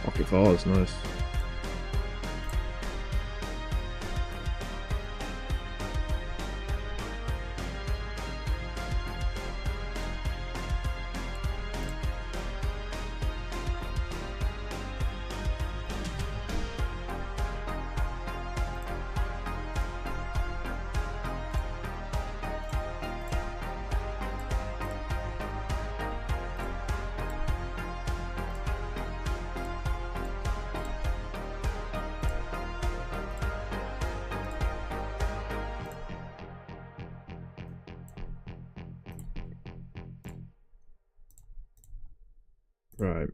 Pocket fours, nice. Right.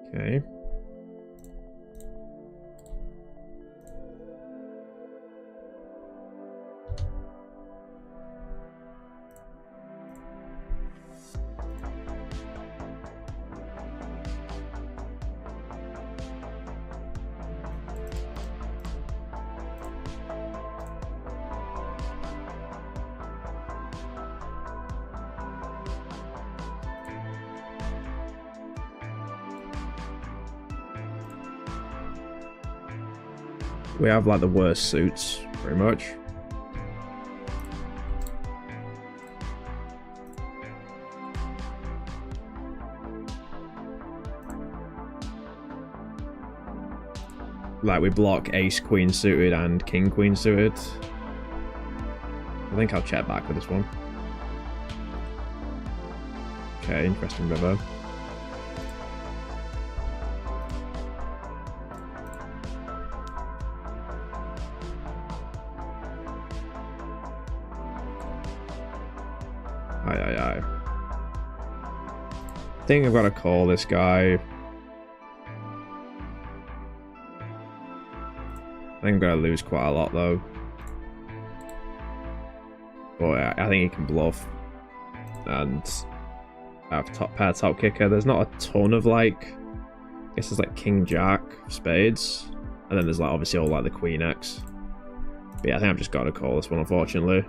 Okay. We have like the worst suits, pretty much. Like we block ace queen suited and king queen suited. I think I'll check back with this one. Okay, interesting river. I think I've got to call this guy. I think I'm going to lose quite a lot though. But I think he can bluff. And I have top pair, top kicker. There's not a ton of like, I guess there's like king jack spades. And then there's like obviously all like the queen x. But yeah, I think I've just got to call this one, unfortunately.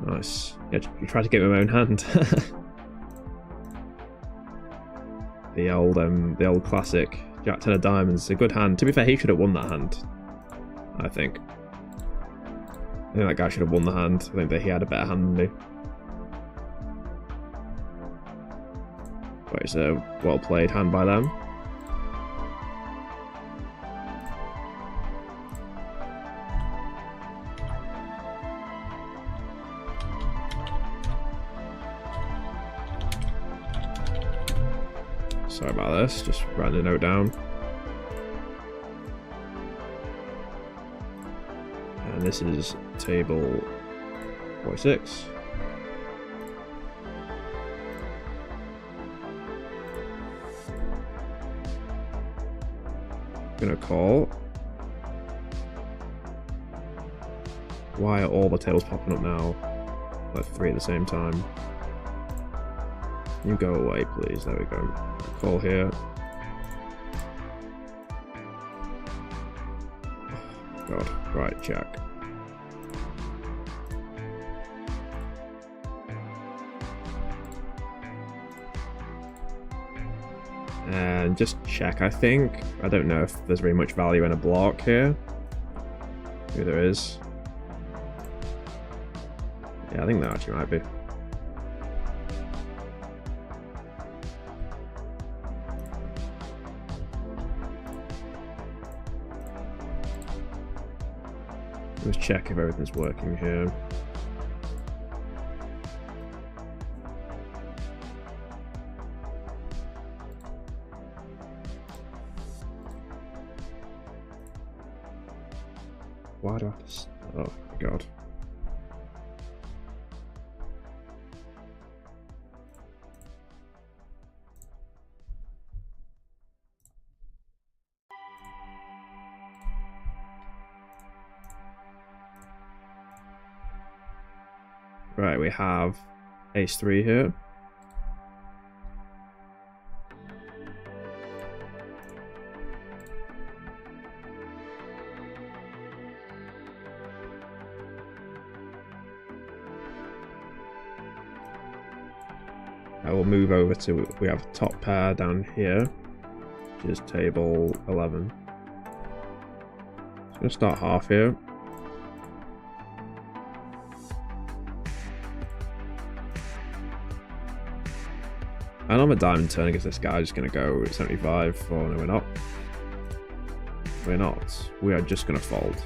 Nice. Yeah, you tried to get my own hand. The old classic Jack 10 of diamonds. A good hand. To be fair, he should have won that hand. I think that guy should have won the hand. I think that he had a better hand than me. But it's a well played hand by them. Sorry about this, just writing a note down. And this is table 46. Gonna call. Why are all the tables popping up now? Like 3 at the same time. You go away, please. There we go. Call here. Oh, God. Right, check. And just check, I think. I don't know if there's very much value in a block here. Maybe there is. Yeah, I think there actually might be. Let's check if everything's working here. Why do I have to... Oh, God. Right, we have ace-3 here. I will move over to, we have a top pair down here, which is table 11. I'm going to start half here. And on a diamond turn against this guy, I'm just going to go 75. Oh, no, we're not. We're not. We are just going to fold.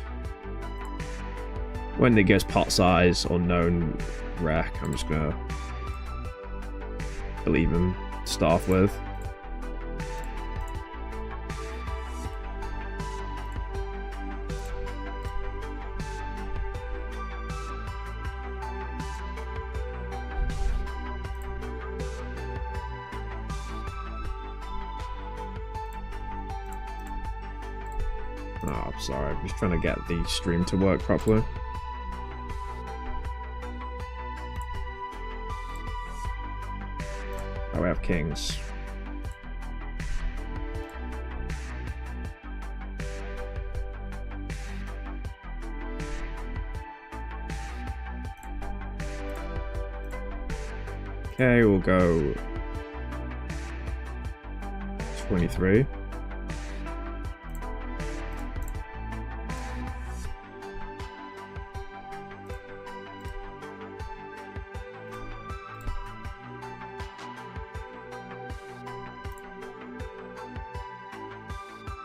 When it gets pot size, unknown, wreck, I'm just going to believe him to start off with. Oh, I'm sorry. I'm just trying to get the stream to work properly. Oh, we have kings. Okay, we'll go 23.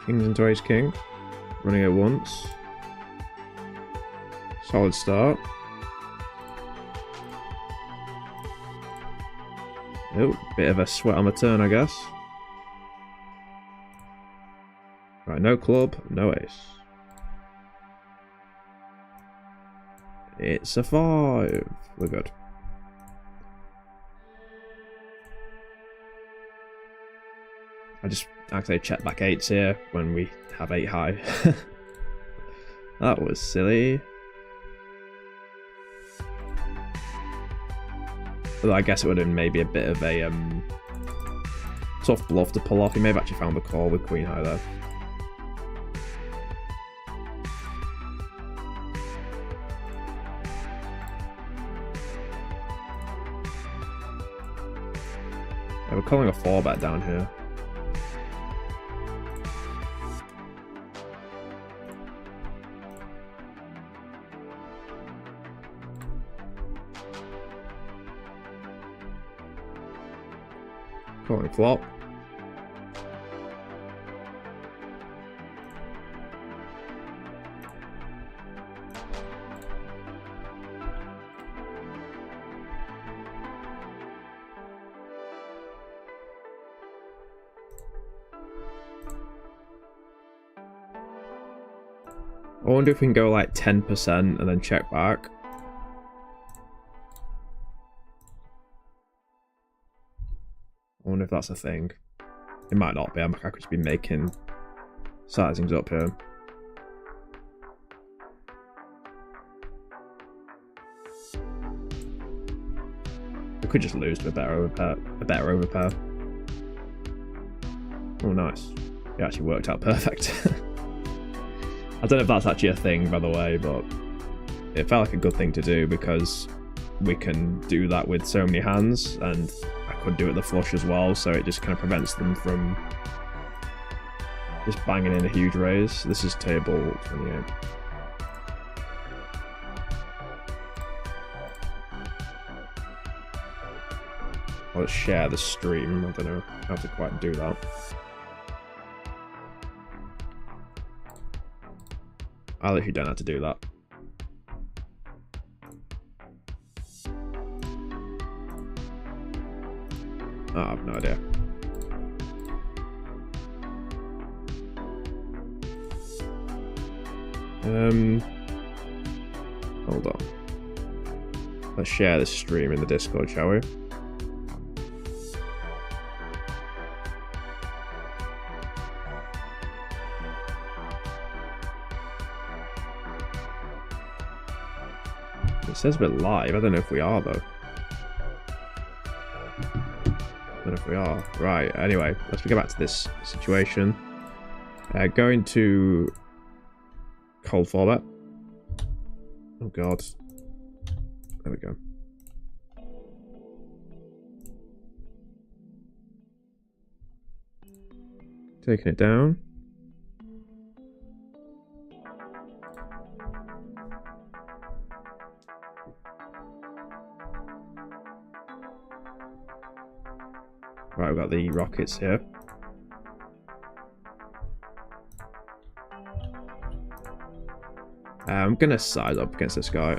Kings into ace king, running it once. Solid start. Oh, bit of a sweat on the turn, I guess. Right, no club, no ace. It's a 5. We're good. I just actually check back 8s here when we have 8 high. That was silly. Although I guess it would have been maybe a bit of a tough bluff to pull off. He may have actually found the call with queen high there. Yeah, we're calling a 4-bet down here. Calling flop. I wonder if we can go like 10% and then check back. I wonder if that's a thing. It might not be. I could just be making sizings up here. We could just lose to a better overpair. Oh, nice. It actually worked out perfect. I don't know if that's actually a thing, by the way, but it felt like a good thing to do because we can do that with so many hands, and I could do it the flush as well, so it just kind of prevents them from just banging in a huge raise. This is table 28. Let's share the stream. I don't know how to quite do that. I literally don't know how to do that. Oh, I have no idea. Hold on. Let's share this stream in the Discord, shall we? It says we're live. I don't know if we are, though. I don't know if we are. Right, anyway, let's go back to this situation. Going to cold 4-bet. Oh, God. There we go. Taking it down. Right, we've got the rockets here. I'm gonna size up against this guy.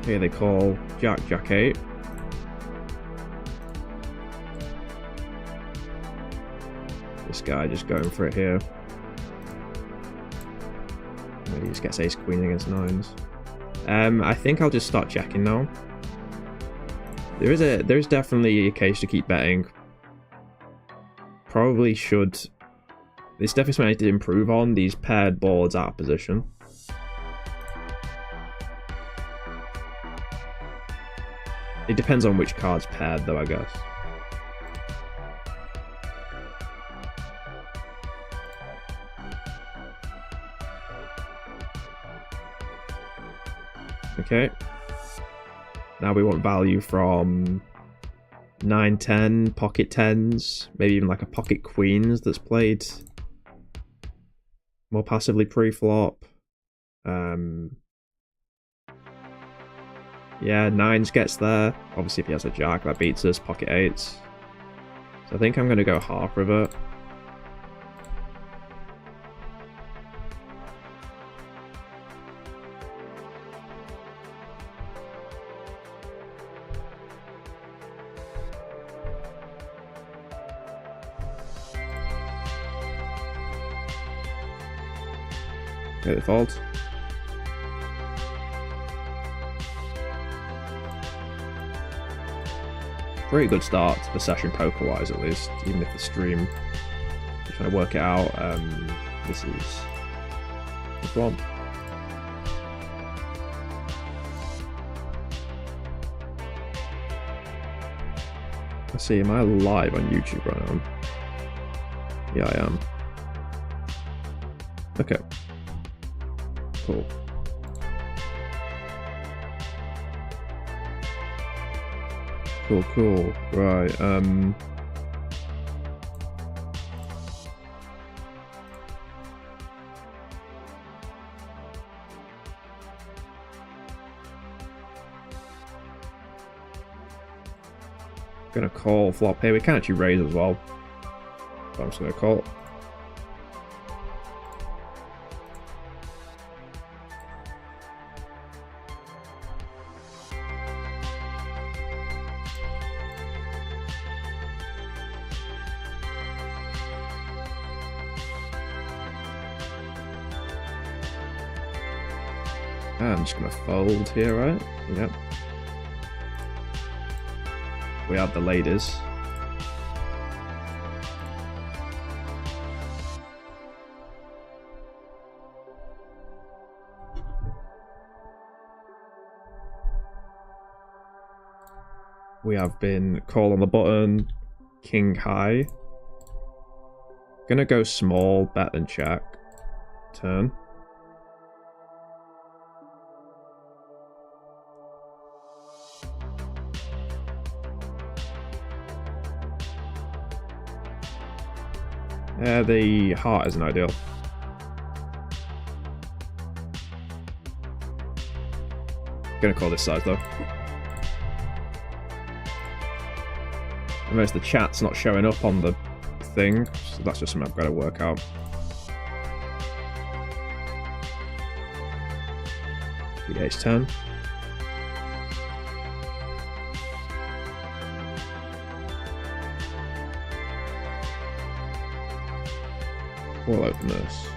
Here they call Jack, Jack 8. This guy just going for it here. He just gets ace queen against nines. I think I'll just start checking now. There is definitely a case to keep betting. Probably should. It's definitely something I need to improve on, these paired boards out of position. It depends on which card's paired though, I guess. Okay. Now we want value from 9, 10, pocket 10s, maybe even like a pocket queens that's played more passively pre-flop. Yeah, 9s gets there. Obviously if he has a jack, that beats us, pocket 8s. So I think I'm going to go half river. Okay, they fold. Pretty good start to the session poker-wise, at least. Even if the stream, I'm trying to work it out. This is one. Let's see, am I live on YouTube right now? Yeah, I am. Okay. Cool. Cool. Right, gonna call flop here. We can actually raise as well. So I'm just gonna call. I'm just gonna fold here, right? Yep. We have the ladies. We have been call on the button, king high. Gonna go small, bet and check. Turn. The heart isn't ideal. Gonna call this size though. I notice the chat's not showing up on the thing, so that's just something I've got to work out. The ace 10. We'll open this.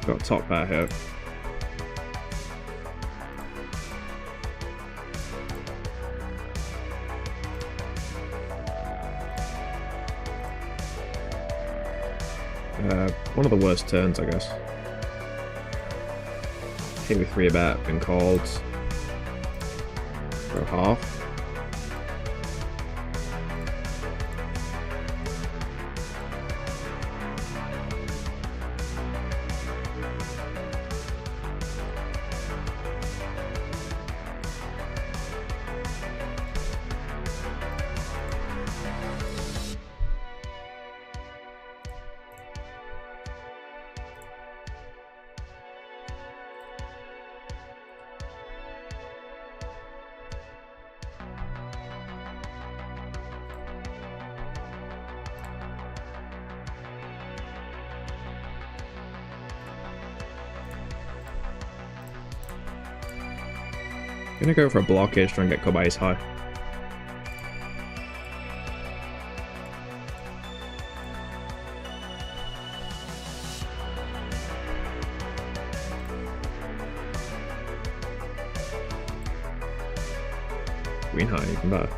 Got a top pair here. One of the worst turns, I guess. Hit with 3-bet, been called. Go half. Gonna go for a blockage, try and get caught by ace high. Queen high, even better.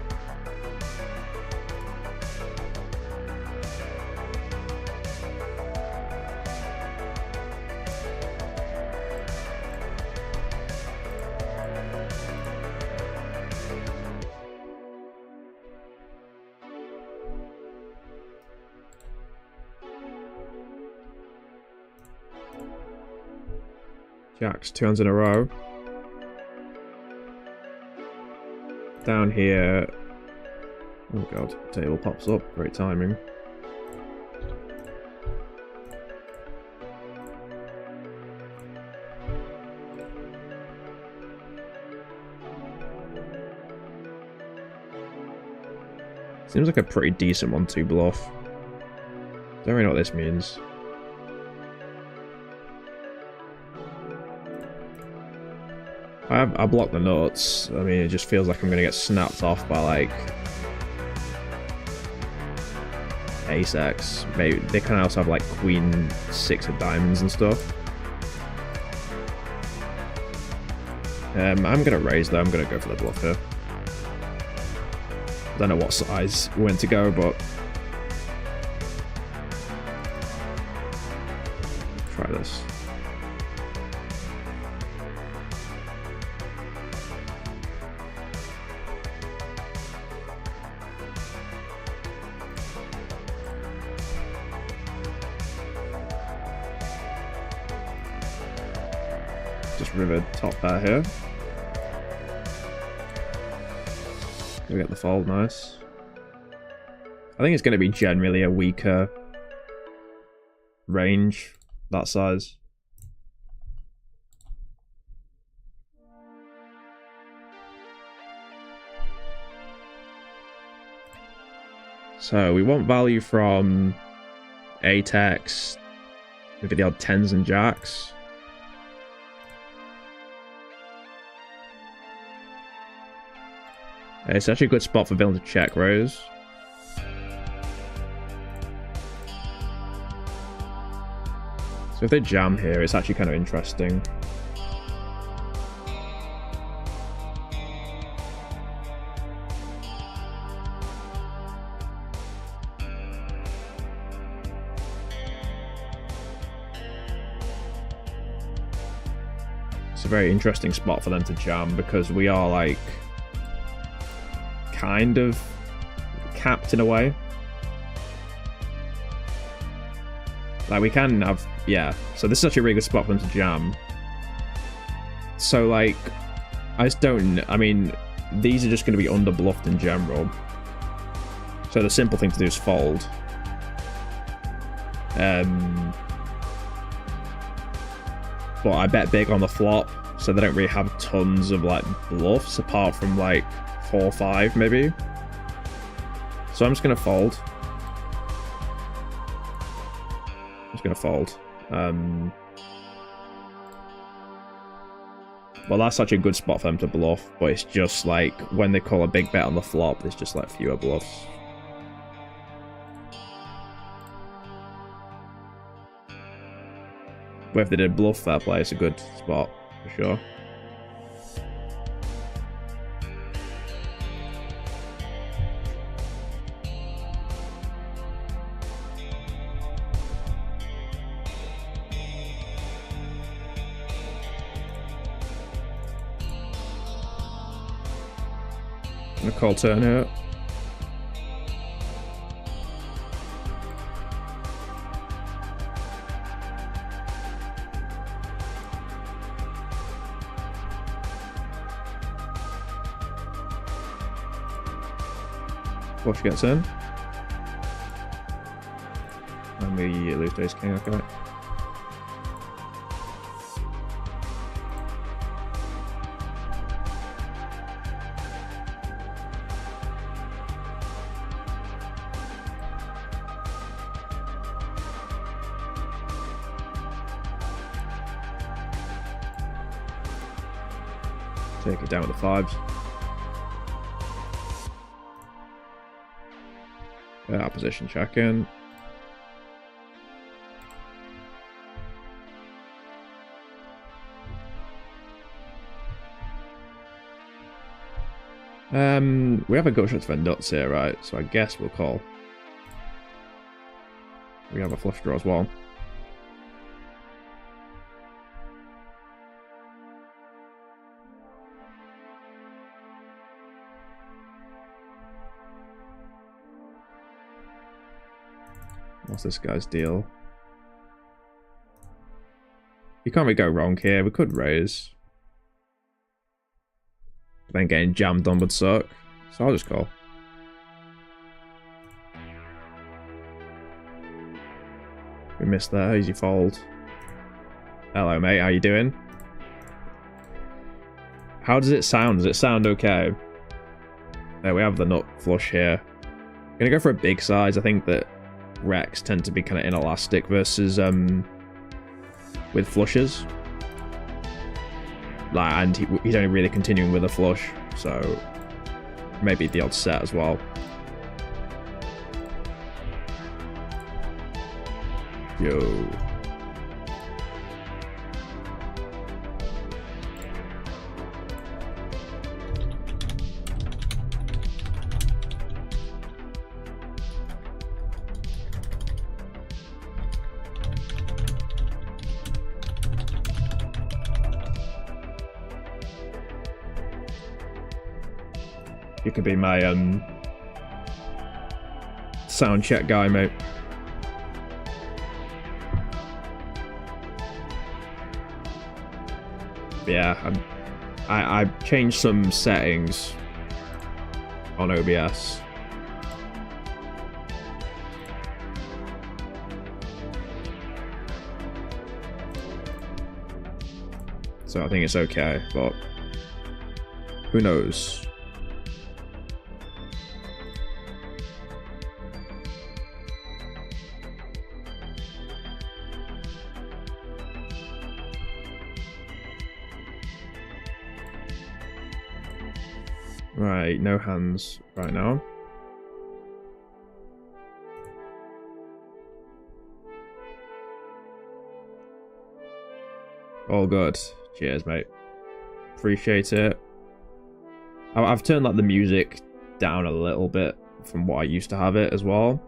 Jacks, 2 hands in a row. Down here. Oh god, table pops up. Great timing. Seems like a pretty decent 1-2 bluff. Don't really know what this means. I blocked the nuts. I mean, it just feels like I'm gonna get snapped off by like ace X. Maybe they can also have like queen 6 of diamonds and stuff. I'm gonna raise though. I'm gonna go for the bluff here. I don't know what size we went to go, but try this. Just river top pair here. We get the fold, nice. I think it's going to be generally a weaker range, that size. So we want value from 8x, maybe the odd 10s and jacks. It's actually a good spot for villain to check raise. So if they jam here, it's actually kind of interesting. It's a very interesting spot for them to jam because we are like kind of capped in a way. Like we can have, yeah. So this is actually a really good spot for them to jam. So like, I just don't, I mean, these are just going to be under bluffed in general. So the simple thing to do is fold. But I bet big on the flop, so they don't really have tons of like bluffs apart from like 4 or 5 maybe. So I'm just gonna fold. Well, that's such a good spot for them to bluff, but it's just like when they call a big bet on the flop, there's just like fewer bluffs. But if they did bluff, fair play, it's a good spot for sure. I'm gonna call turn here. Flush gets in. And we lose to ace king, okay. Take it down with the fives. Opposition check in. We have a gut shot for nuts here, right? So I guess we'll call. We have a flush draw as well. What's this guy's deal? You can't really go wrong here. We could raise. But then getting jammed on would suck. So I'll just call. We missed there. Easy fold. Hello, mate. How you doing? How does it sound? Does it sound okay? There we have the nut flush here. I'm gonna go for a big size. I think that Rex tend to be kind of inelastic versus with flushes. Like, and he's only really continuing with a flush, so maybe the odd set as well. Yo. You could be my sound check guy, mate. Yeah, I changed some settings on OBS. So I think it's okay, but who knows? Right, no hands right now. All good. Cheers, mate. Appreciate it. I've turned like the music down a little bit from what I used to have it as well.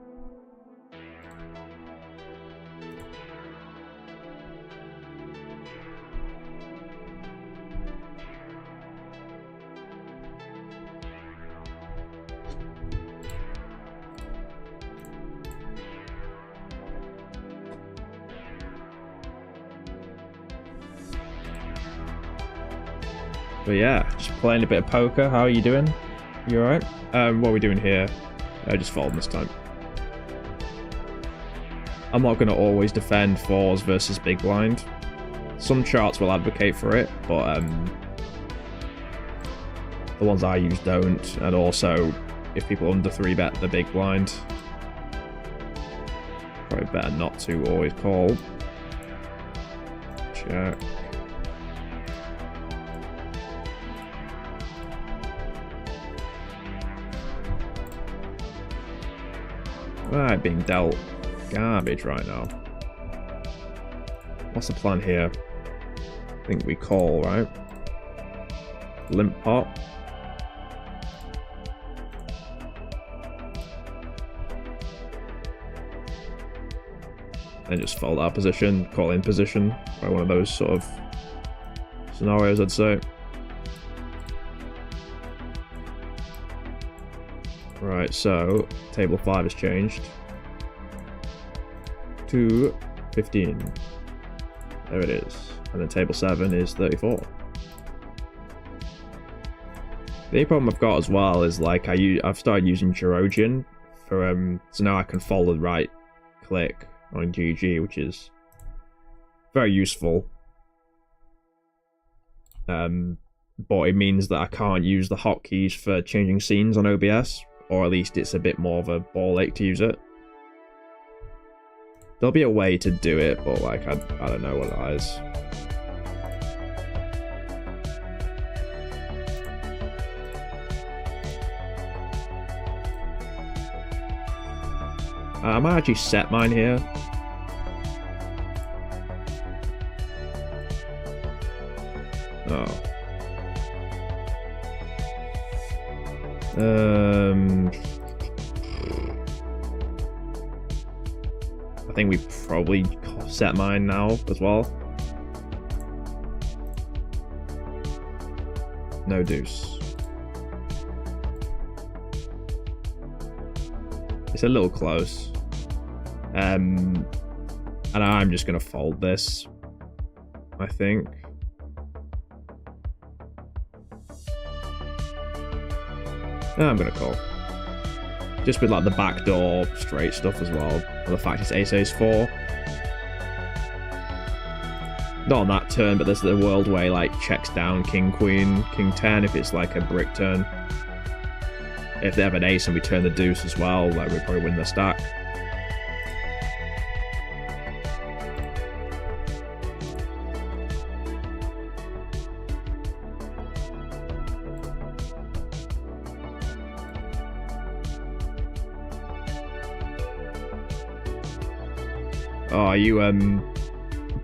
But yeah, just playing a bit of poker. How are you doing? You alright? What are we doing here? Just folding this time. I'm not going to always defend fours versus big blind. Some charts will advocate for it, but the ones I use don't. And also, if people under 3-bet the big blind, probably better not to always call. Check. Right, being dealt garbage right now. What's the plan here? I think we call, right? Limp pot. And just fold our position, call in position, by one of those sort of scenarios, I'd say. Right, so table 5 has changed to 15. There it is. And then table 7 is 34. The only problem I've got as well is like I've started using Georgian for so now I can follow the right click on GG, which is very useful. But it means that I can't use the hotkeys for changing scenes on OBS, or at least it's a bit more of a ball ache to use it. There'll be a way to do it, but like I don't know what it is. I might actually set mine here. Oh. I think we probably set mine now as well. No deuce. It's a little close. And I'm just gonna fold this, I think. No, I'm gonna call. Just with like the backdoor straight stuff as well. And the fact it's ace 4. Not on that turn, but there's the world where like checks down king queen, king 10 if it's like a brick turn. If they have an ace and we turn the deuce as well, like we probably win the stack. Oh, are you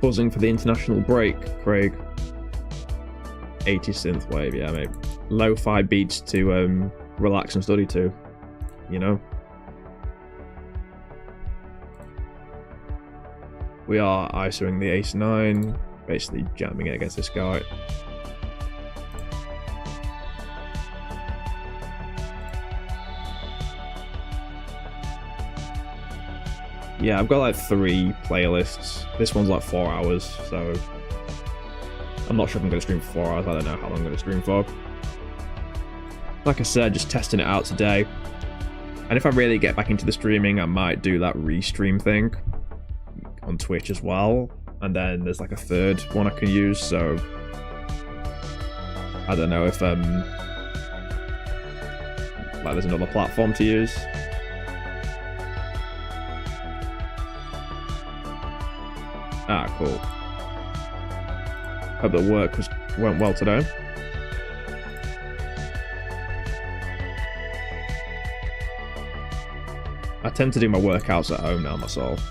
buzzing for the international break, Craig? 80 synth wave, yeah, mate. Lo-fi beats to relax and study to, you know. We are ISOing the ace 9, basically jamming it against this guy. Yeah, I've got like 3 playlists. This one's like 4 hours, so I'm not sure if I'm going to stream for 4 hours. I don't know how long I'm going to stream for. Like I said, just testing it out today. And if I really get back into the streaming, I might do that restream thing on Twitch as well. And then there's like a third one I can use, so I don't know if like there's another platform to use. Ah, cool. Hope the work went well today. I tend to do my workouts at home now myself.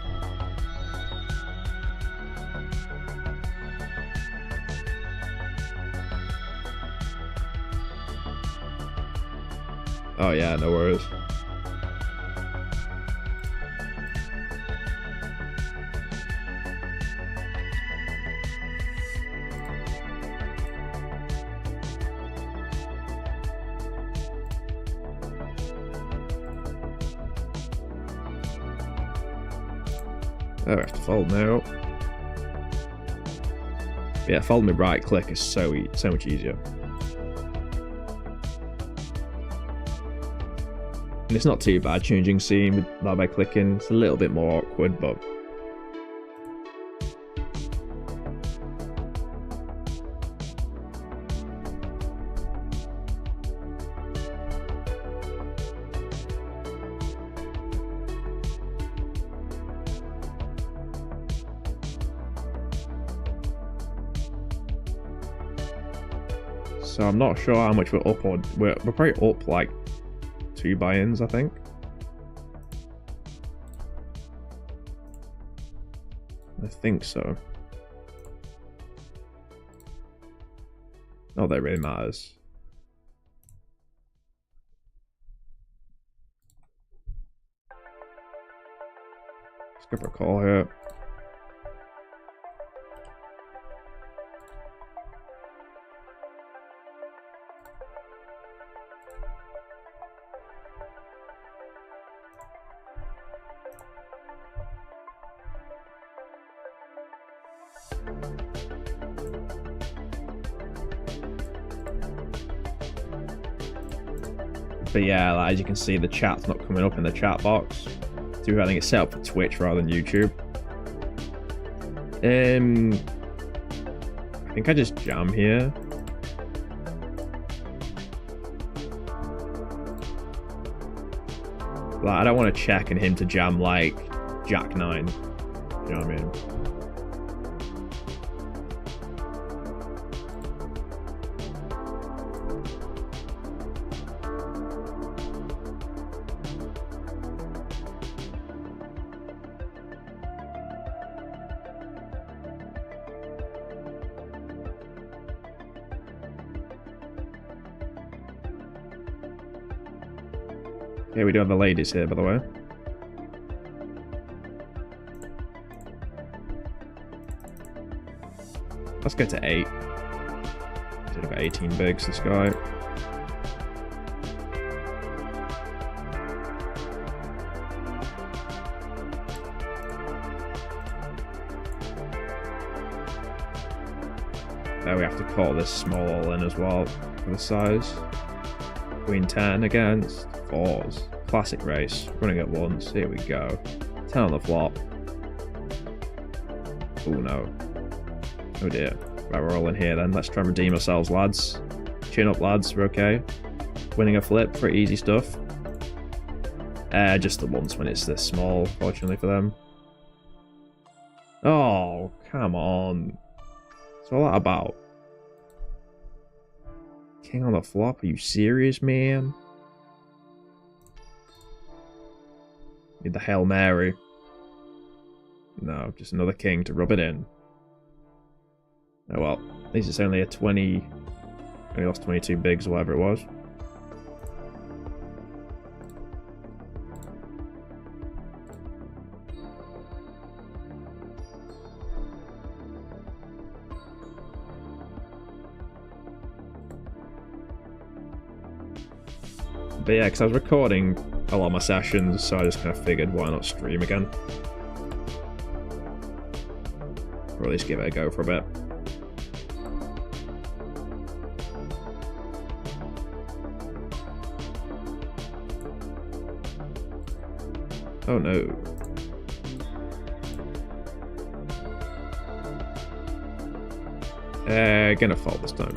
Oh yeah, no worries. Oh, I have to fold now. Yeah, folding with right click is so much easier. And it's not too bad changing scene with that by clicking. It's a little bit more awkward, but so I'm not sure how much we're up, or we're probably up like 2 buy-ins, I think. I think so. Not that it really matters. Let's go for a call here. But yeah, like, as you can see, the chat's not coming up in the chat box. So I think it's set up for Twitch rather than YouTube. I think I just jam here. Like, I don't want to check and him to jam like Jack 9. You know what I mean? Okay, we do have the ladies here, by the way. Let's go to 8. Did about 18 bigs, this guy. There we have to call this small all in as well for the size. Queen 10 against 4s. Classic race. Running at once. Here we go. 10 on the flop. Oh no. Oh dear. Right, we're all in here then. Let's try and redeem ourselves, lads. Chin up, lads. We're okay. Winning a flip. Pretty easy stuff. Just the once when it's this small, fortunately for them. Oh, come on. What's all that about? King on the flop? Are you serious, man? Need the Hail Mary. No, just another king to rub it in. Oh well, at least it's only a 20... Only lost 22 bigs or whatever it was. But yeah, because I was recording a lot of my sessions, so I just kind of figured why not stream again. Or at least give it a go for a bit. Oh no. Gonna fall this time.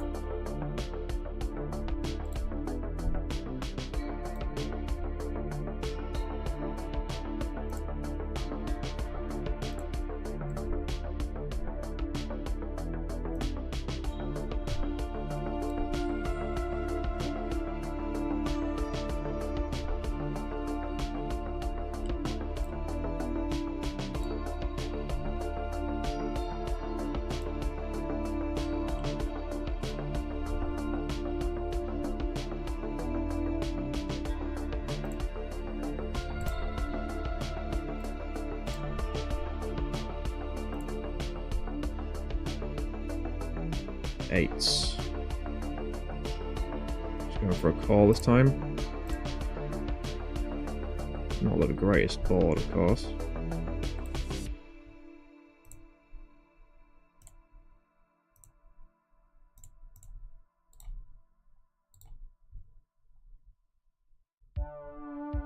Eights. Just going for a call this time. Not the greatest board, of course.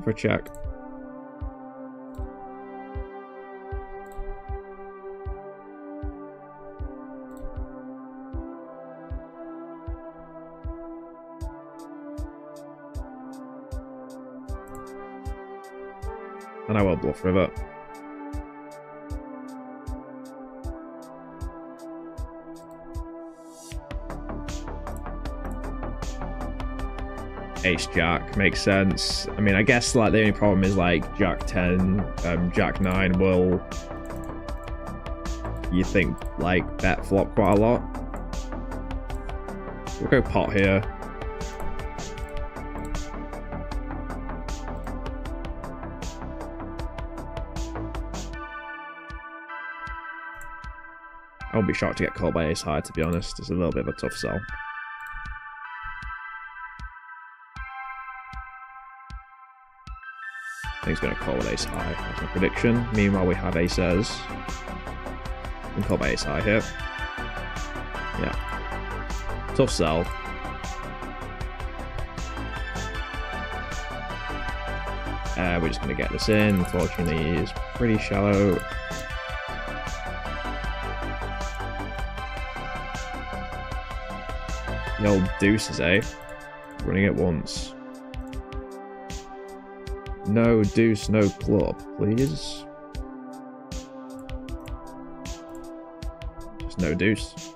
For a check. And I will bluff river. Ace Jack makes sense. I mean, I guess like the only problem is like Jack 10, Jack 9 will, you think, like bet flop quite a lot. We'll go pot here. I won't be shocked to get called by ace high, to be honest. It's a little bit of a tough sell. I think he's going to call with ace high. That's my prediction. Meanwhile, we have aces. We can call by ace high here. Yeah. Tough sell. We're just going to get this in. Unfortunately, it's pretty shallow. The old deuces, eh? Running it once. No deuce, no club, please. Just no deuce.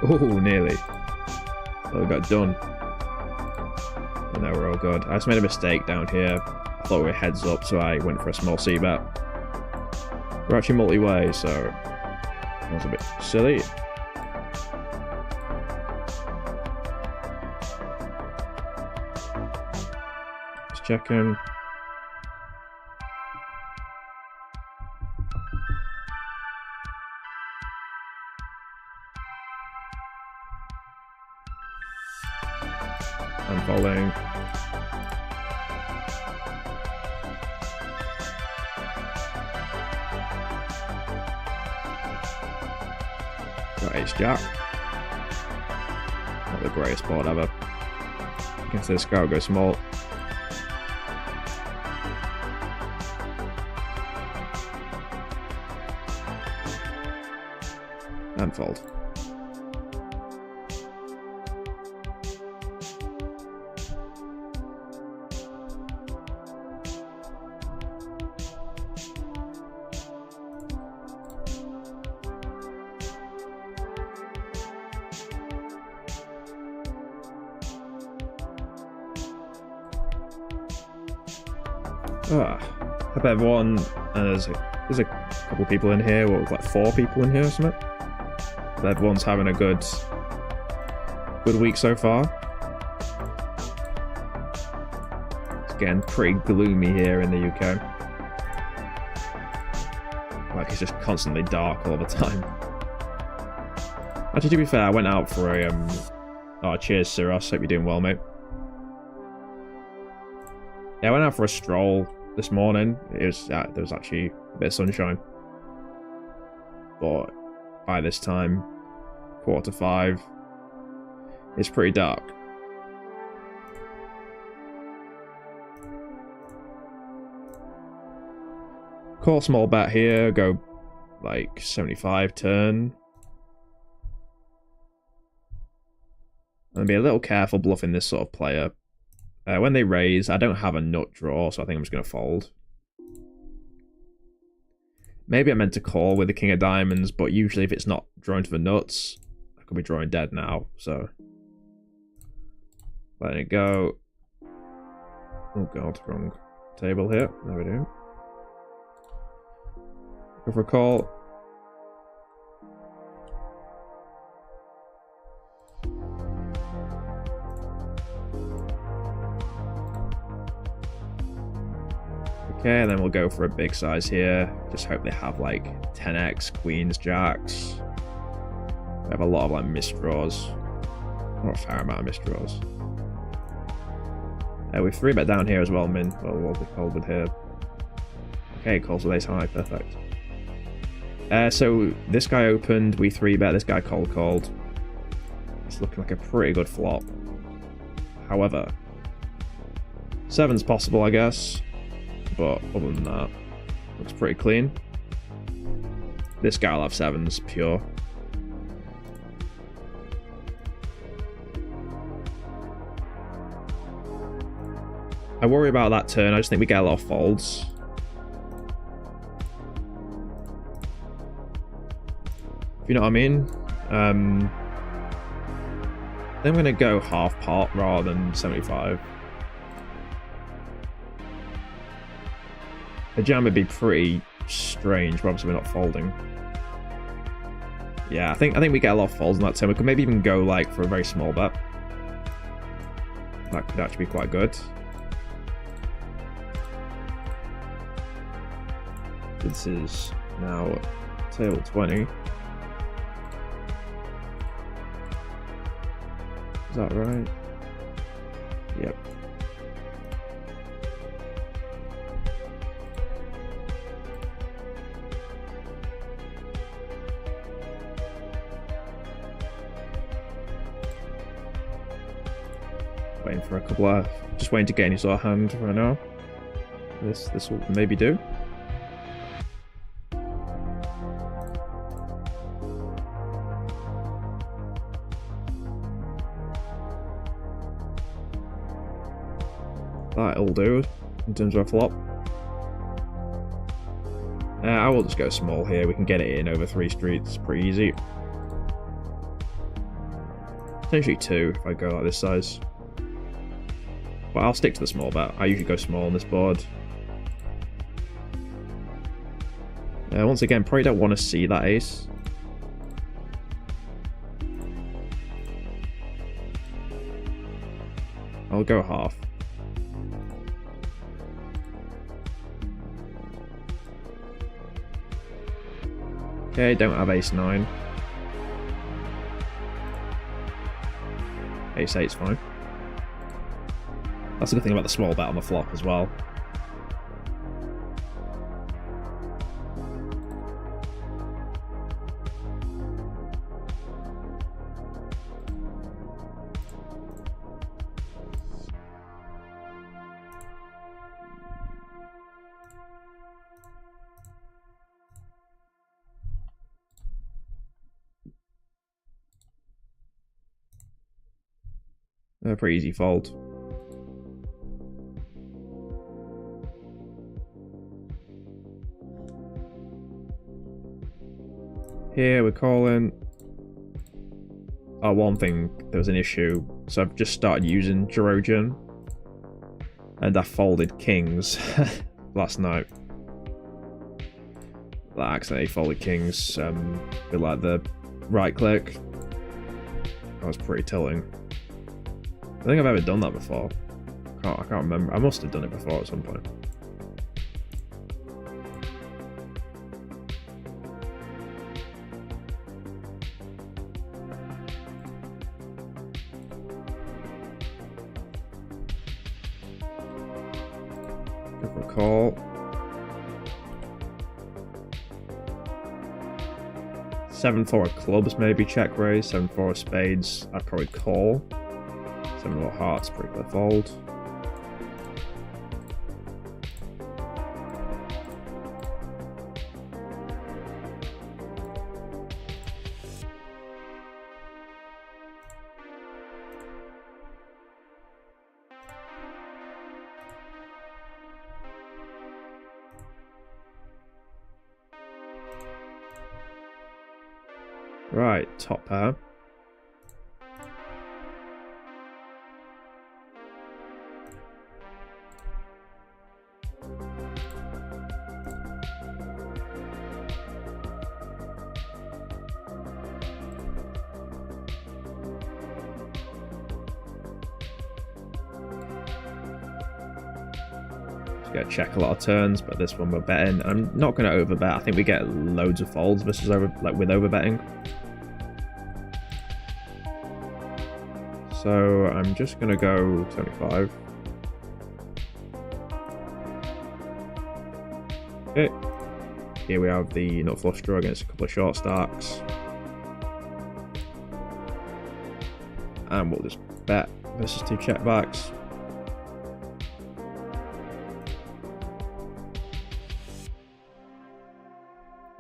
Oh, nearly. Oh, we got done. But no, we're all good. I just made a mistake down here. I thought we were heads up, so I went for a small c-bet. We're actually multi-way, so that was a bit silly. Just checking. I'm following. Got ace jack. Not the greatest board ever. Against this guy, will go small. And fold. I bet everyone, there's a couple of people in here, what was like 4 people in here or something. But everyone's having a good week so far. It's getting pretty gloomy here in the UK. Like it's just constantly dark all the time. Actually, to be fair, I went out for a oh, cheers, Siros. Hope you're doing well, mate. Yeah, I went out for a stroll this morning. It was there was actually a bit of sunshine, but by this time, 4:45, it's pretty dark. Call small bet here. Go like 75 turn. And be a little careful bluffing this sort of player. When they raise, I don't have a nut draw, so I think I'm just going to fold. Maybe I meant to call with the king of diamonds, but usually if it's not drawing to the nuts, I could be drawing dead now, so... letting it go. Oh god, wrong table here. There we go. Go for a call. Okay, and then we'll go for a big size here. Just hope they have like 10x, queens, jacks. We have a lot of like misdraws. Not a fair amount of misdraws. We've 3-bet down here as well, Min. Well, we'll be called with here. Okay, calls with ace high, perfect. So this guy opened, we 3-bet, this guy called. It's looking like a pretty good flop. However, 7's possible, I guess. But other than that, looks pretty clean. This guy will have 7s, pure. I worry about that turn, I just think we get a lot of folds. If you know what I mean? Then I'm going to go half pot rather than 75. The jam would be pretty strange, but obviously we're not folding. Yeah, I think we get a lot of folds in that turn. We could maybe even go like for a very small bet. That could actually be quite good. This is now table 20. Is that right? Yep. Waiting for a couple of... Just waiting to get any sort of hand right now. This will maybe do. That'll do in terms of a flop. I will just go small here. We can get it in over 3 streets pretty easy. Potentially 2 if I go like this size. But I'll stick to the small bet. I usually go small on this board. Once again, probably don't want to see that ace. I'll go half. Okay, don't have ace 9. Ace 8's fine. That's a good thing about the small bet on the flop as well. A pretty easy fold. Here we're calling. Oh, one thing, there was an issue. So I've just started using Georgian. And I folded kings last night. I accidentally folded kings with like the right click. That was pretty tilting. I think I've ever done that before. I can't remember. I must have done it before at some point. Go for a call. 7-4 of clubs, maybe check raise. 7-4 of spades, I'd probably call. 7 of hearts, pretty clear fold. Right, top pair. Gonna check a lot of turns, but this one we're betting. I'm not gonna overbet. I think we get loads of folds versus with overbetting. So I'm just gonna go 25. Okay. Here we have the nut flush draw against a couple of short stacks. And we'll just bet versus 2 checkbacks.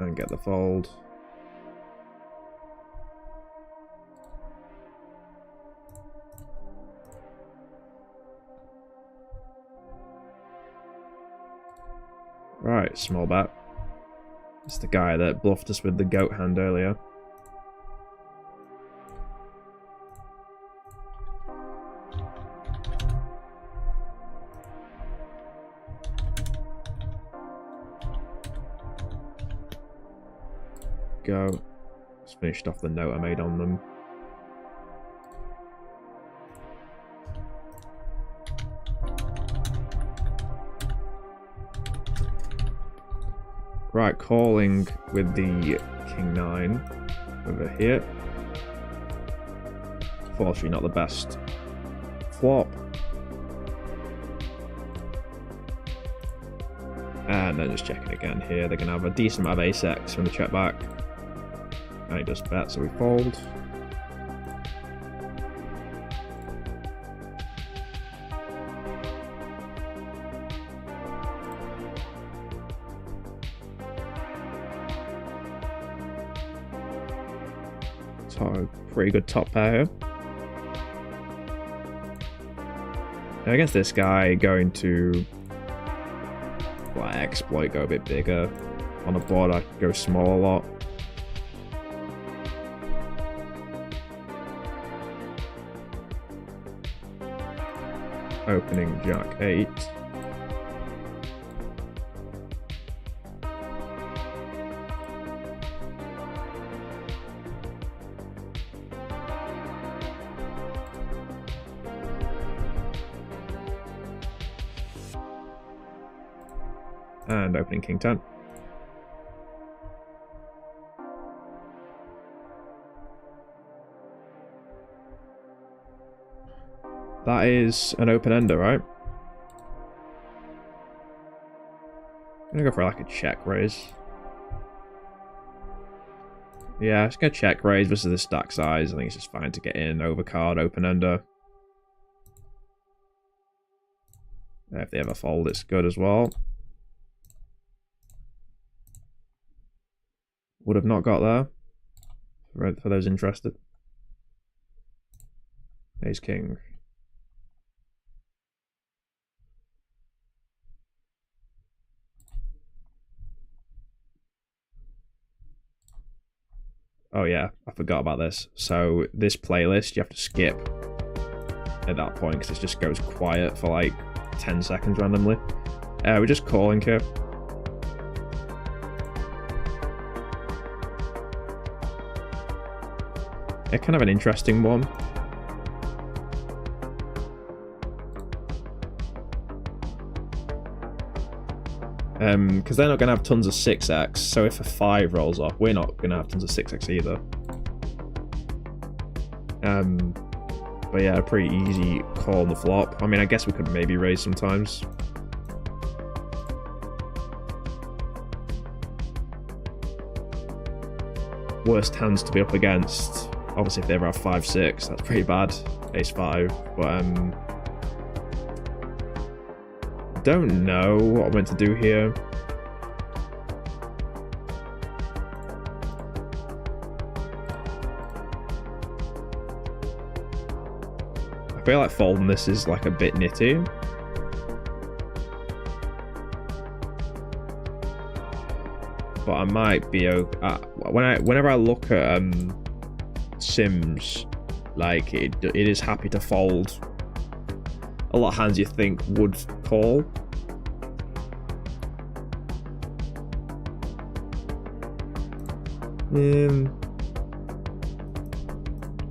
And get the fold. Right, small bet. It's the guy that bluffed us with the goat hand earlier. Go. Let's finished off the note I made on them. Right, calling with the king 9 over here. Unfortunately, not the best flop. And then just checking again here. They're going to have a decent amount of ace-x when they check back. And he just bet, so we fold. So, pretty good top pair here. Now against this guy, going to like exploit, go a bit bigger. On a board, I go small a lot. Opening Jack 8. And opening King 10. That is an open ender, right? I'm gonna go for like a check raise. Yeah, I'm just gonna check raise versus the stack size. I think it's just fine to get in overcard, open ender. If they ever fold, it's good as well. Would have not got there for those interested. Ace king. Oh yeah, I forgot about this. So this playlist, you have to skip at that point because it just goes quiet for like 10 seconds randomly. We're just calling here. Yeah, kind of an interesting one. Because they're not going to have tons of 6x, so if a 5 rolls off, we're not going to have tons of 6x either. But yeah, a pretty easy call on the flop. I mean, I guess we could maybe raise sometimes. Worst hands to be up against. Obviously, if they ever have 5-6, that's pretty bad. Ace 5, but don't know what I'm meant to do here. I feel like folding this is like a bit nitty. But I might be okay. Whenever I look at sims, like it is happy to fold a lot of hands you think would call.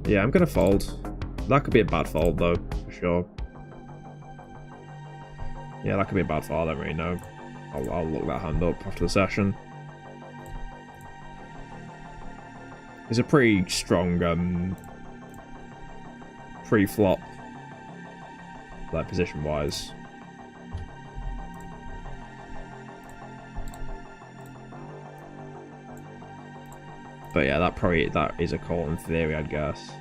Yeah, I'm gonna fold. That could be a bad fold though, for sure. Yeah, that could be a bad fold, I don't really know. I'll look that hand up after the session. It's a pretty strong pre-flop, like position-wise. But yeah, that is a call in theory, I'd guess.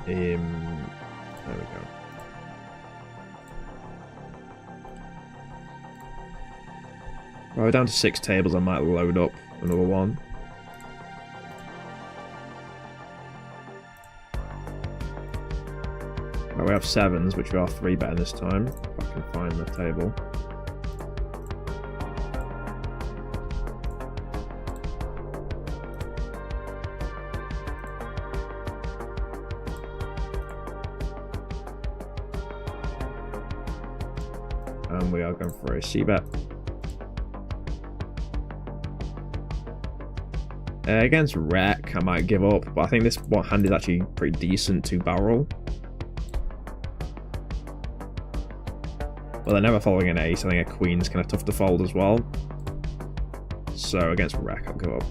There we go. Well, we're down to 6 tables. I might load up another one. Right, we have 7s, which we are 3-betting this time. If I can find the table. And we are going for a C-bet. Against Rec, I might give up, but I think this hand is actually pretty decent to barrel. But they're never following an ace. I think a queen's kind of tough to fold as well. So against Rec, I'll go up.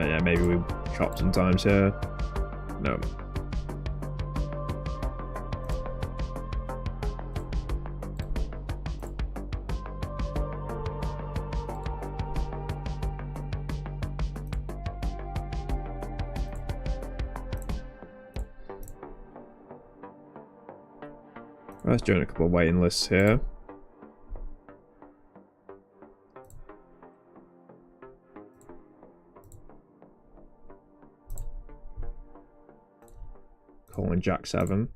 And yeah, maybe we chop sometimes here. No. Let's join a couple of waiting lists here. Calling Jack 7.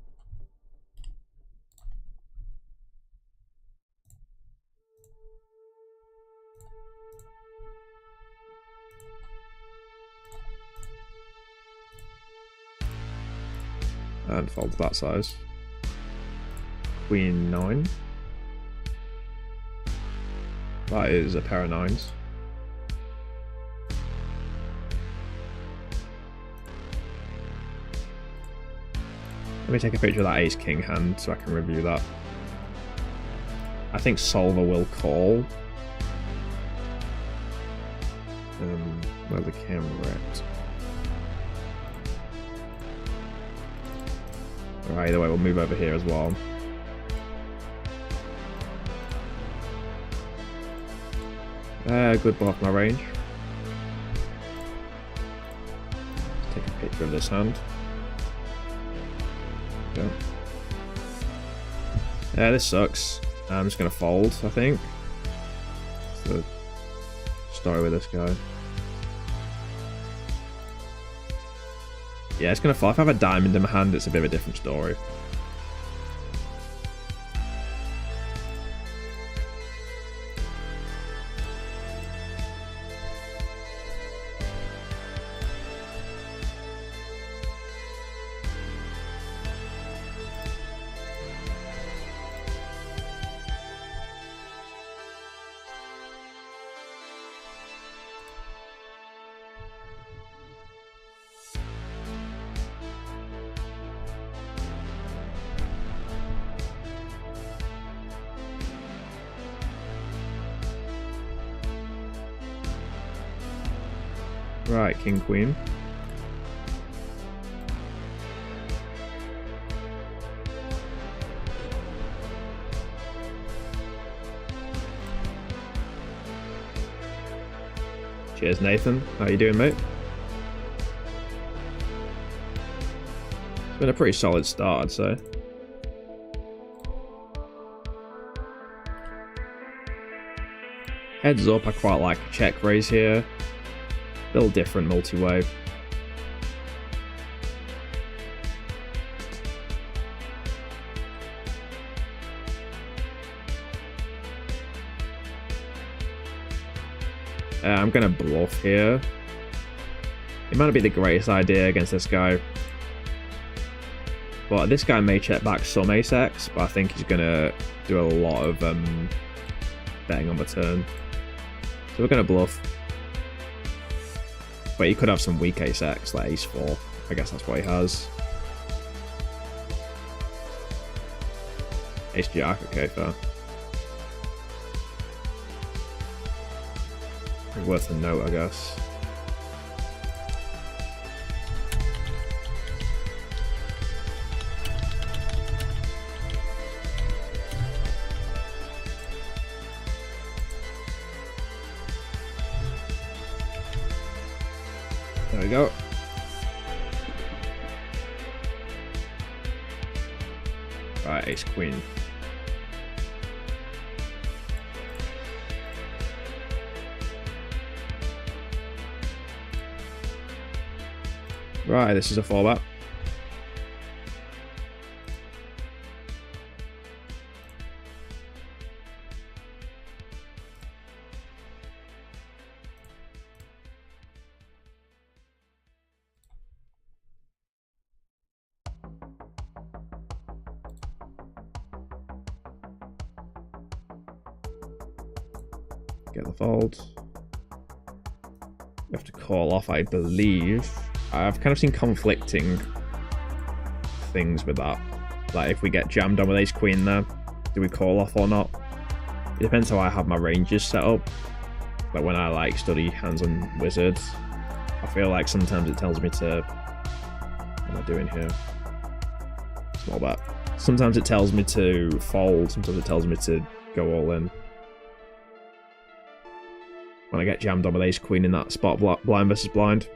And fold to that size. Queen 9. That is a pair of 9s. Let me take a picture of that ace king hand so I can review that. I think solver will call. Where's the camera at? Alright, either way, we'll move over here as well. Good bluff my range. Let's take a picture of this hand. Okay. This sucks. I'm just gonna fold, I think. So, story with this guy. Yeah, it's gonna fall. If I have a diamond in my hand, it's a bit of a different story. Right, king, queen. Cheers, Nathan. How you doing, mate? It's been a pretty solid start, I'd say. Heads up, I quite like a check raise here. A little different multi-way. I'm gonna bluff here. It might not be the greatest idea against this guy. But this guy may check back some ace-x, but I think he's gonna do a lot of betting on the turn. So we're gonna bluff. But he could have some weak ace-x, like ace-4. I guess that's what he has. Ace-jack, okay, fair. Worth a note, I guess. There we go. Right, ace queen. Right, this is a 4-bet. Get the fold. We have to call off, I believe. I've kind of seen conflicting things with that. Like, if we get jammed on with ace queen there, do we call off or not? It depends how I have my ranges set up. Like, when I, like, study hands on wizards, I feel like sometimes it tells me to... What am I doing here? Small bet. Sometimes it tells me to fold, sometimes it tells me to go all in. When I get jammed on with ace queen in that spot, blind versus blind.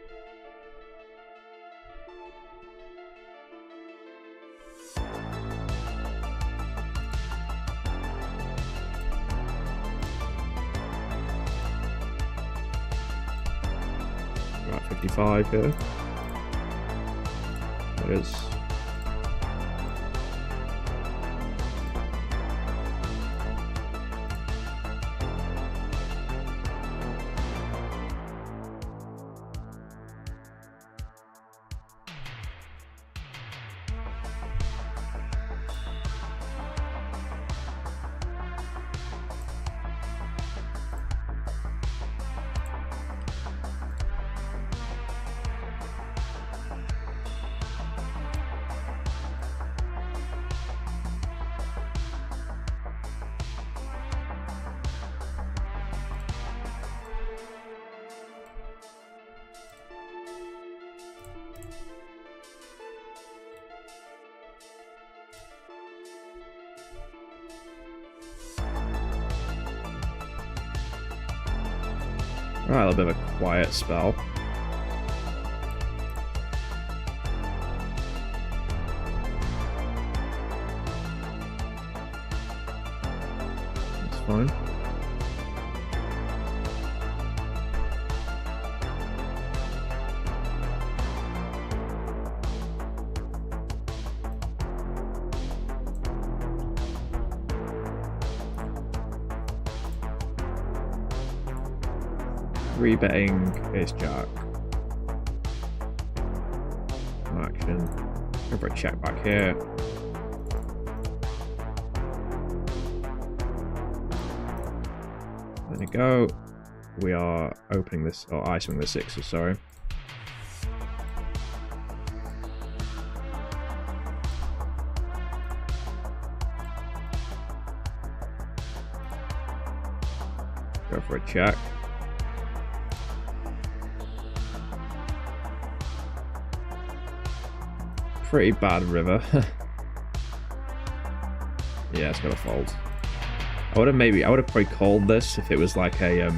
Right, 55 here. There it is. Alright, a little bit of a quiet spell. That's fine. Rebetting ace jack. No action. Go for a check back here. There we go. We are opening this, or icing the sixes, sorry. Go for a check. Pretty bad river. Yeah, it's gonna fold. I would have probably called this if it was like a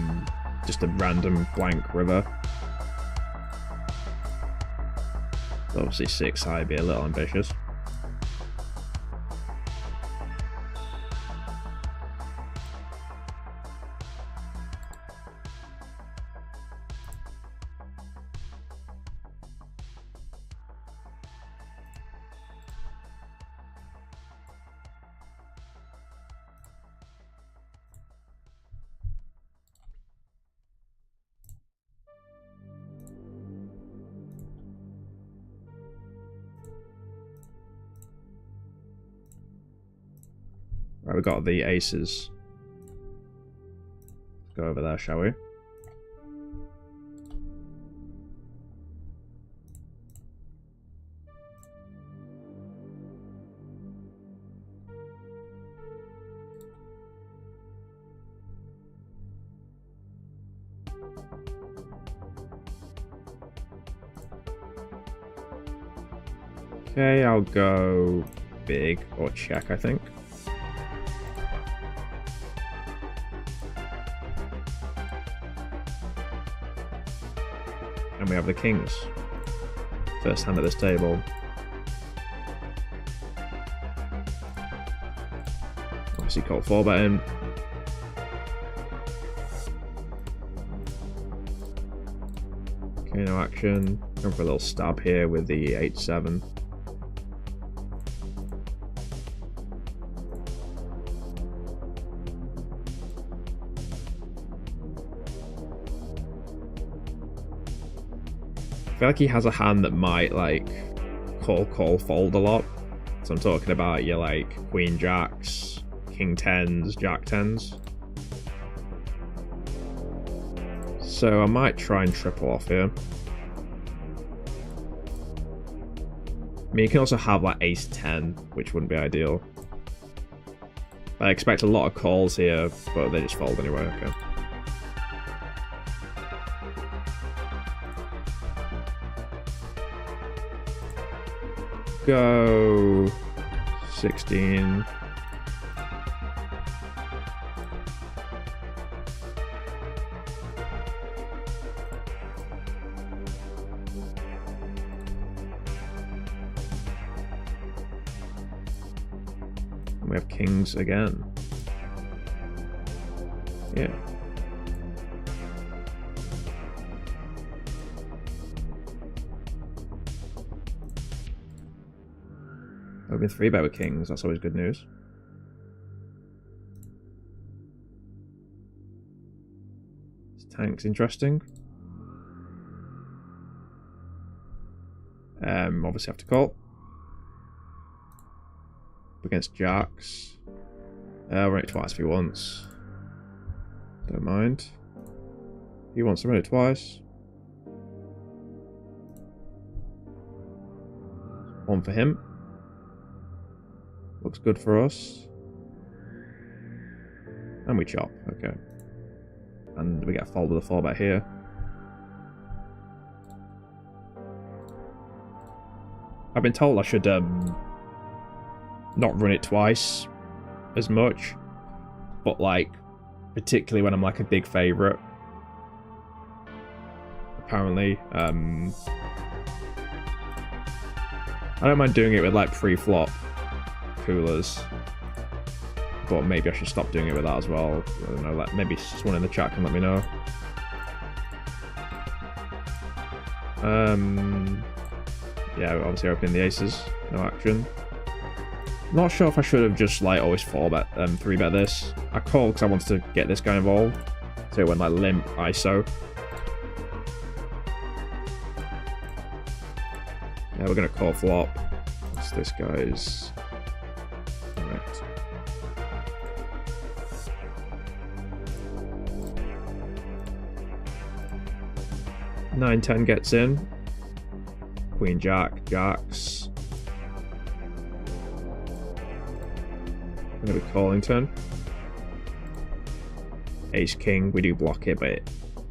just a random blank river. Obviously 6 high would be a little ambitious. Right, we got the aces. Let's go over there, shall we? Okay, I'll go big or check, I think. And we have the kings. First hand at this table. Obviously call 4-betting. Okay, no action. Going for a little stab here with the 8-7. I feel like he has a hand that might, like, call, fold a lot. So I'm talking about your, like, queen jacks, king 10s, jack 10s. So I might try and triple off here. I mean, you can also have like ace 10, which wouldn't be ideal. I expect a lot of calls here, but they just fold anyway, okay. Go 16. And we have kings again. Yeah. Open 3-bet with kings, that's always good news. This tank's interesting. Obviously have to call. Against jacks. Run it twice if he wants. Don't mind. He wants to run it twice. One for him. Looks good for us. And we chop, okay. And we get a fold with a 4-bet here. I've been told I should not run it twice as much, but like particularly when I'm like a big favourite. Apparently, I don't mind doing it with like pre-flop coolers, but maybe I should stop doing it with that as well. I don't know, maybe someone in the chat can let me know. Yeah, we're obviously opening the aces, no action. Not sure if I should have just like always 3-bet this. I called because I wanted to get this guy involved, so it went like limp ISO. Yeah, we're gonna call flop. What's this guy's? Right. Nine 10 gets in. Queen jack, jacks. I'm gonna be calling turn. Ace king, we do block it, but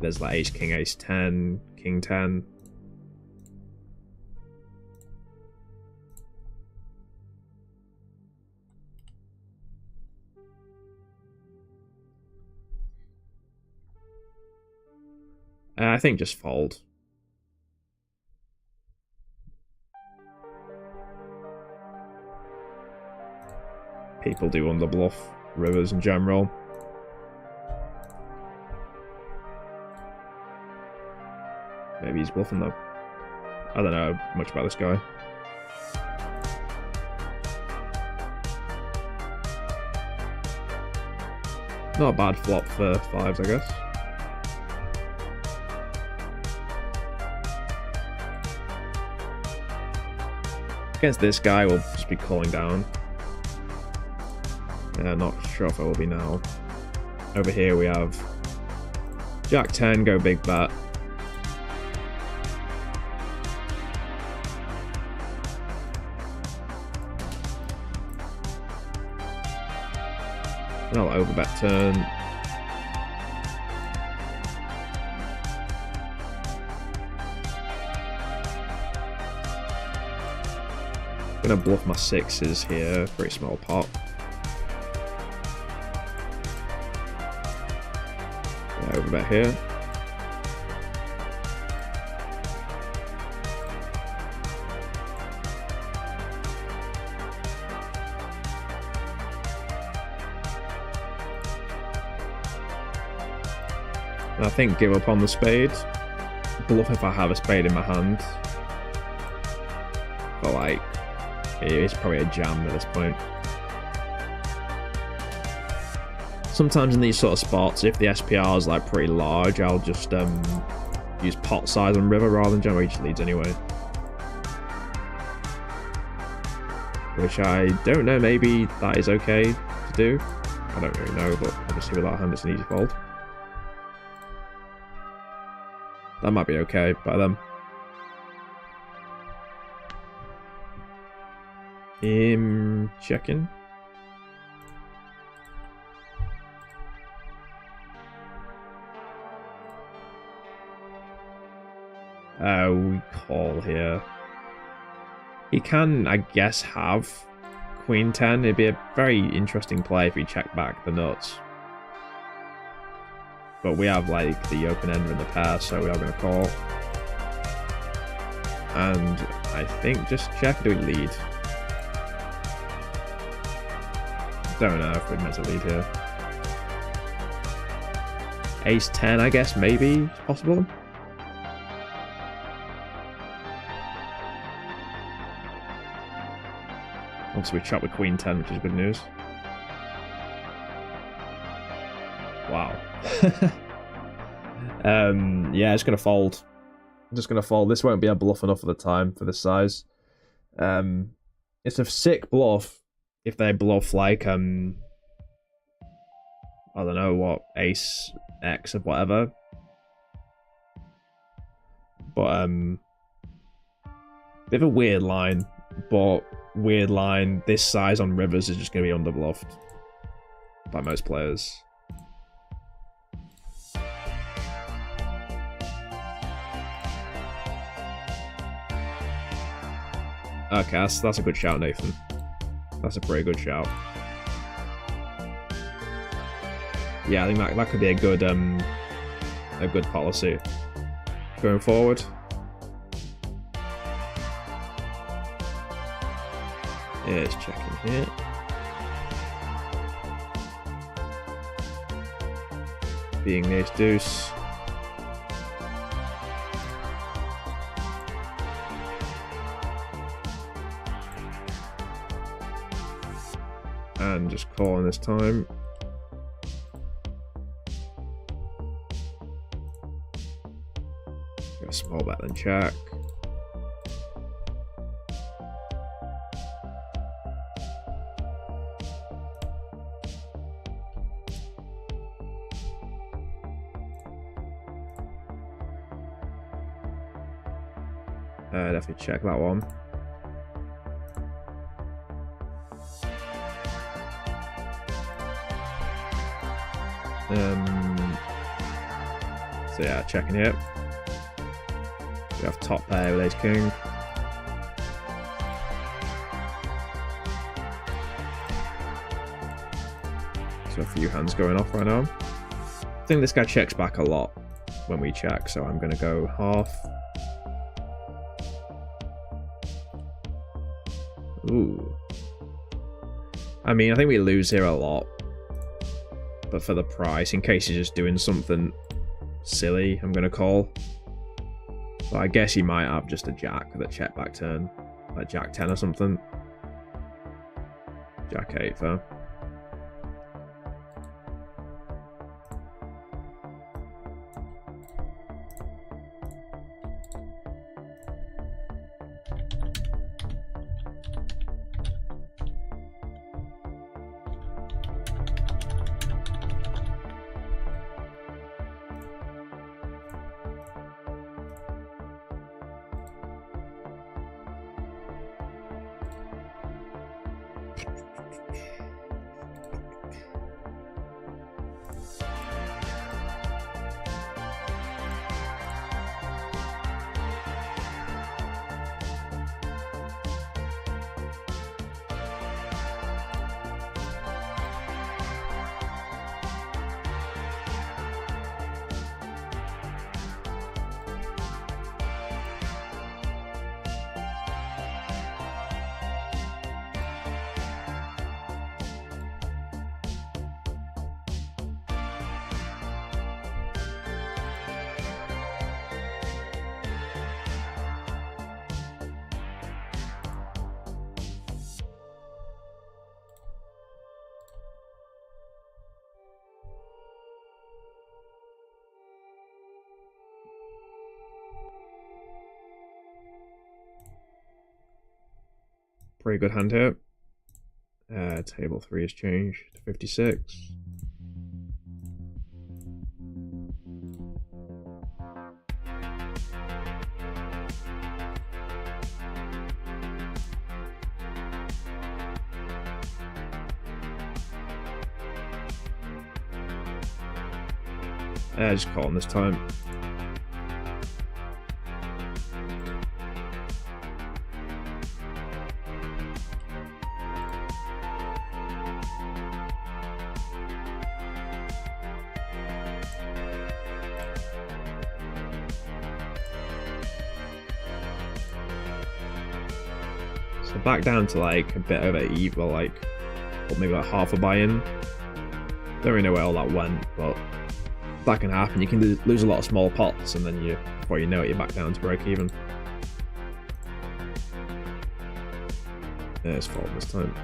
there's like ace king, ace 10, king 10. I think just fold. People do underbluff rivers in general. Maybe he's bluffing though. I don't know much about this guy. Not a bad flop for 5s, I guess. Against this guy, we'll just be calling down. Not sure if I will be now. Over here we have Jack 10, go big bet. And I'll overbet turn. Gonna bluff my 6s here, pretty small pot. Overbet here. And I think give up on the spade. Bluff if I have a spade in my hand. But like, it's probably a jam at this point. Sometimes in these sort of spots, if the SPR is like pretty large, I'll just use pot size on river rather than generate just leads anyway. Which I don't know, maybe that is okay to do. I don't really know, but obviously with that hand it's an easy fold. That might be okay by them. Checking. We call here. He can, I guess, have Queen 10. It'd be a very interesting play if he checked back the nuts. But we have, like, the open ender in the pair, so we are going to call. And I think just check. Do we lead? Don't know if we're meant to lead here. Ace 10, I guess, maybe possible. Obviously, we chop with Queen 10, which is good news. Wow. Yeah, it's gonna fold. I'm just gonna fold. This won't be a bluff enough for the time for this size. It's a sick bluff if they bluff like I don't know what, ace X or whatever. But bit of a weird line, but weird line. This size on rivers is just gonna be underbluffed by most players. Okay, that's a good shout, Nathan. That's a pretty good shout. Yeah, I think that could be a good policy going forward. Yeah, it's checking here. Being ace deuce. And just calling this time. Go small bet then check. Definitely check that one. So yeah, checking here. We have top pair with ace king. So a few hands going off right now. I think this guy checks back a lot when we check, so I'm gonna go half. Ooh. I mean, I think we lose here a lot. But for the price, in case he's just doing something silly, I'm going to call. But I guess he might have just a jack with a check back turn. Like jack 10 or something. Jack 8 though. Pretty good hand here. Table 3 has changed to 56. Just calling this time. So back down to like a bit over even, like, or maybe like half a buy-in. Don't really know where all that went, but that can happen. You can lose a lot of small pots, and then before you know it, you're back down to break even. Yeah, it's fault this time.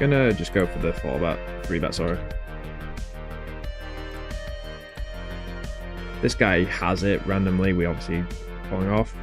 Gonna just go for the 3-bet, sorry. This guy has it randomly, we obviously falling off.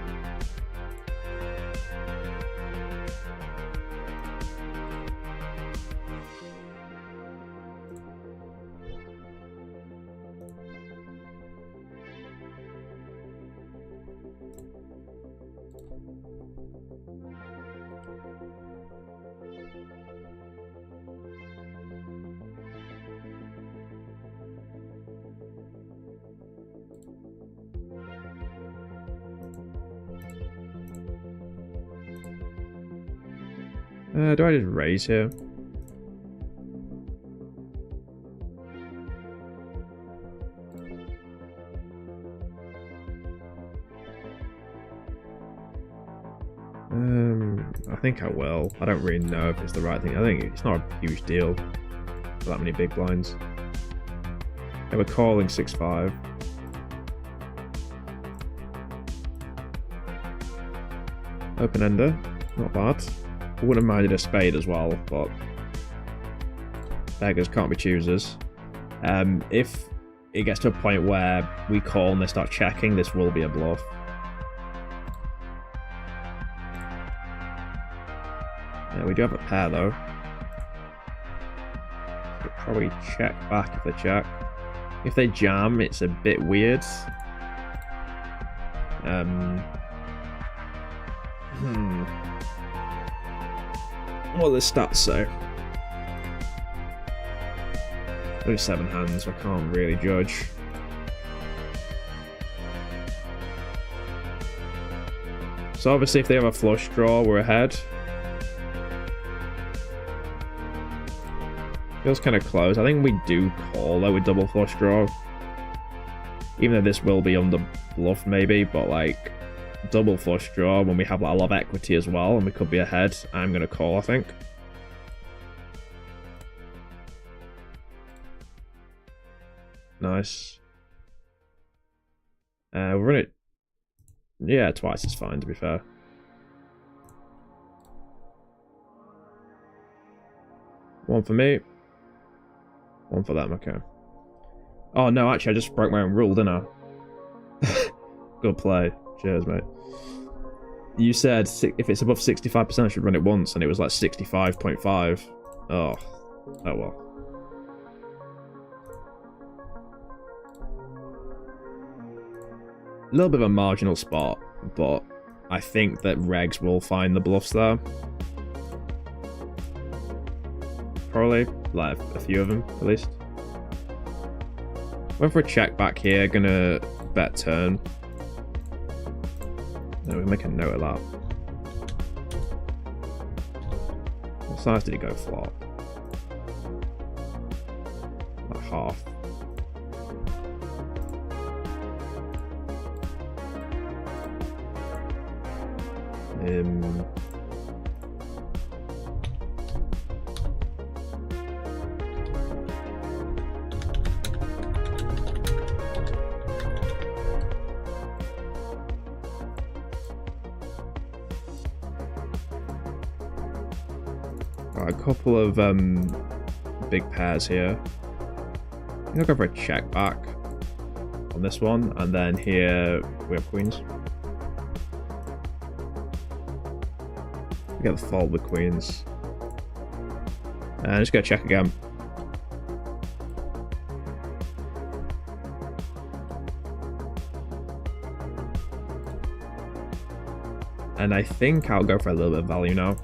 Do I just raise here? I think I will. I don't really know if it's the right thing. I think it's not a huge deal for that many big blinds. They were calling 6-5. Open ender, not bad. I wouldn't have minded a spade as well, but beggars can't be choosers. If it gets to a point where we call and they start checking, this will be a bluff. Yeah, we do have a pair though. We'll probably check back if they check. If they jam, it's a bit weird. What do the stats say? Only 7 hands, I can't really judge. So obviously if they have a flush draw, we're ahead. Feels kind of close. I think we do call though with double flush draw. Even though this will be under bluff maybe, but like double flush draw when we have like a lot of equity as well and we could be ahead, I'm going to call, I think. Nice. We're running it. Yeah, twice is fine to be fair. One for me. One for them, okay. Oh no, actually I just broke my own rule, didn't I? Good play. Cheers, mate. You said if it's above 65%, I should run it once, and it was like 65.5. Oh well. A little bit of a marginal spot, but I think that regs will find the bluffs there. Probably, like a few of them, at least. Went for a check back here, gonna bet turn. No, we'll make a note of that. What size did he go flop? Like half. Got a couple of big pairs here. I'm gonna go for a check back on this one, and then here we have queens. We get the fold with queens. And just go check again. And I think I'll go for a little bit of value now.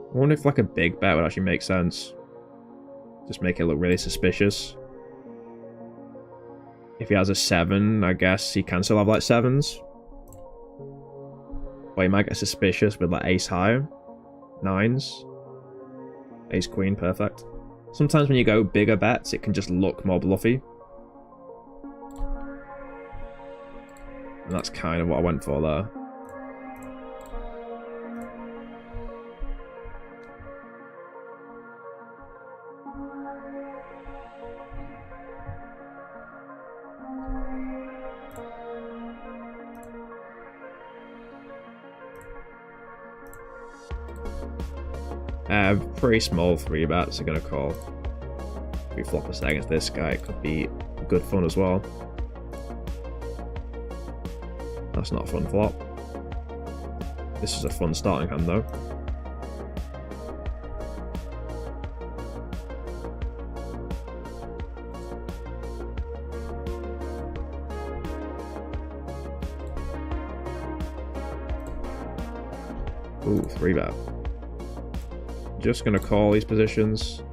I wonder if like a big bet would actually make sense. Just make it look really suspicious. If he has a 7, I guess he can still have like 7s. But he might get suspicious with like ace high. 9s. Ace queen, perfect. Sometimes when you go bigger bets, it can just look more bluffy. And that's kind of what I went for there. Pretty small 3 bets are going to call. If we flop us against this guy, it could be good fun as well. That's not a fun flop. This is a fun starting hand though. Ooh, 3 bet. Just gonna call these positions.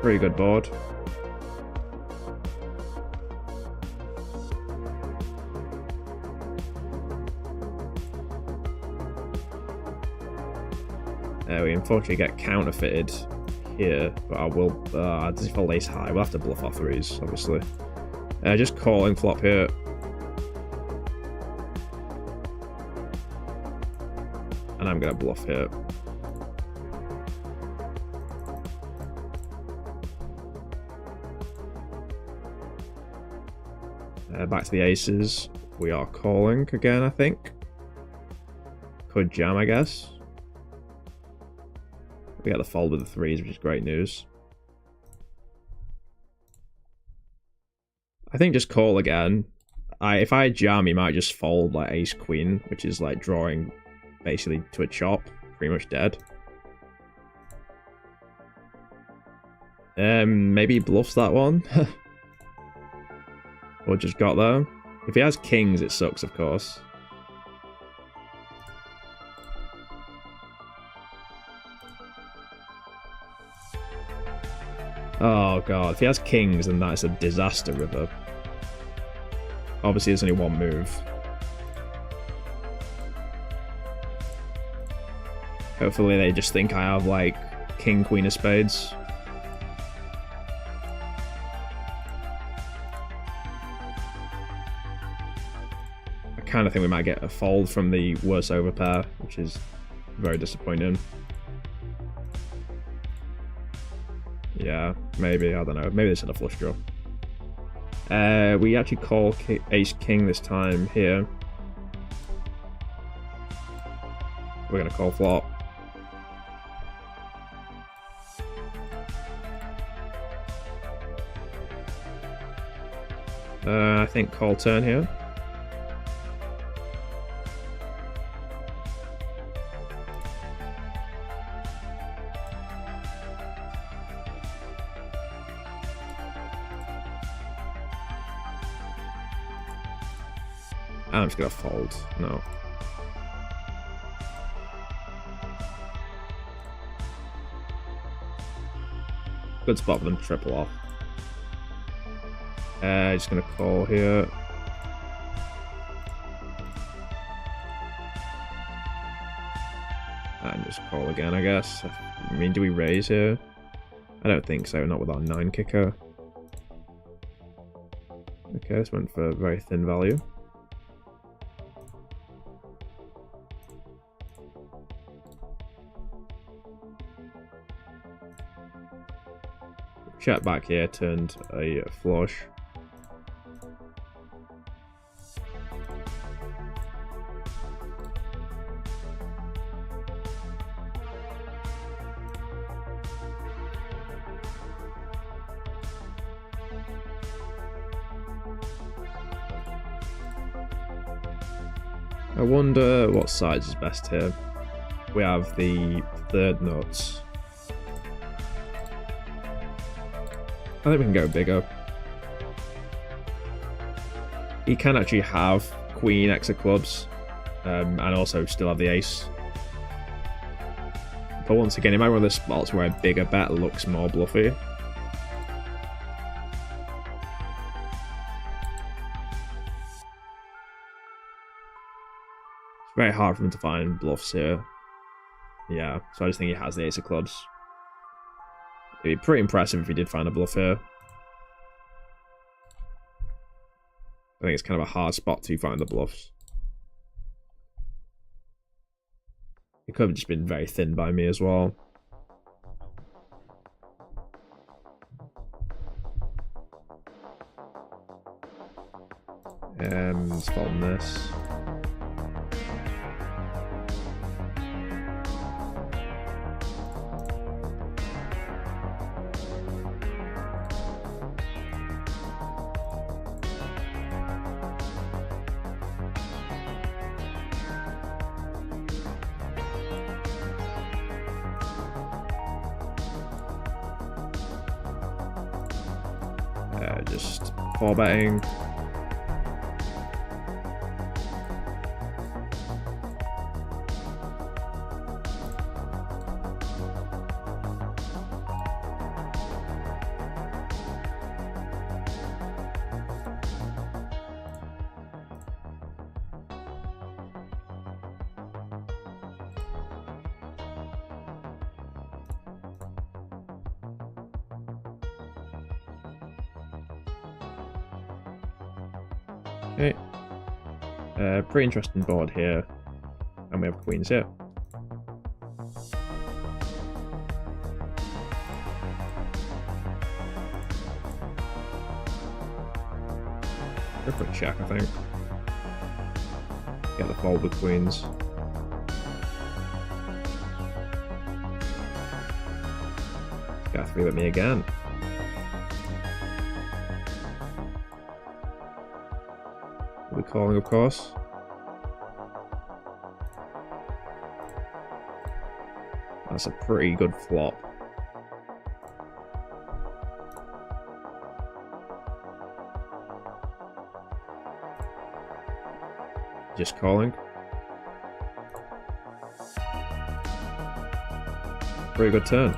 Pretty good board. We unfortunately get counterfeited here, but I will. Does he fold ace high? We'll have to bluff our 3s, obviously. Just calling flop here. And I'm gonna bluff here. Back to the aces. We are calling again, I think. Could jam, I guess. We get the fold with the 3s, which is great news. I think just call again. If I jam, he might just fold like ace queen, which is like drawing basically to a chop, pretty much dead. Maybe he bluffs that one. Or just got there. If he has kings, it sucks, of course. Oh god, if he has kings, then that's a disaster river. Obviously, there's only one move. Hopefully they just think I have, like, king, queen of spades. I kind of think we might get a fold from the worse overpair, which is very disappointing. Yeah, maybe, I don't know. Maybe this is a flush draw. We actually call ace king this time here. We're going to call flop. I think call turn here. I'm just gonna fold. No. Good spot for them to triple off. Just gonna call here. And just call again, I guess. I mean, do we raise here? I don't think so, not with our 9 kicker. Okay, this went for a very thin value. Check back here, turned a flush. I wonder what size is best here. We have the third nuts. I think we can go bigger. He can actually have queen, X of clubs, and also still have the ace. But once again, it might be one of the spots where a bigger bet looks more bluffy. It's very hard for him to find bluffs here. Yeah, so I just think he has the ace of clubs. It'd be pretty impressive if he did find a bluff here. I think it's kind of a hard spot to find the bluffs. It could have just been very thin by me as well. Let's fold this. Just 4-betting. Okay. Pretty interesting board here. And we have queens here. Go for a check, I think. Get the fold with queens. Got 3-bet me again. We're calling, of course. That's a pretty good flop. Just calling. Pretty good turn.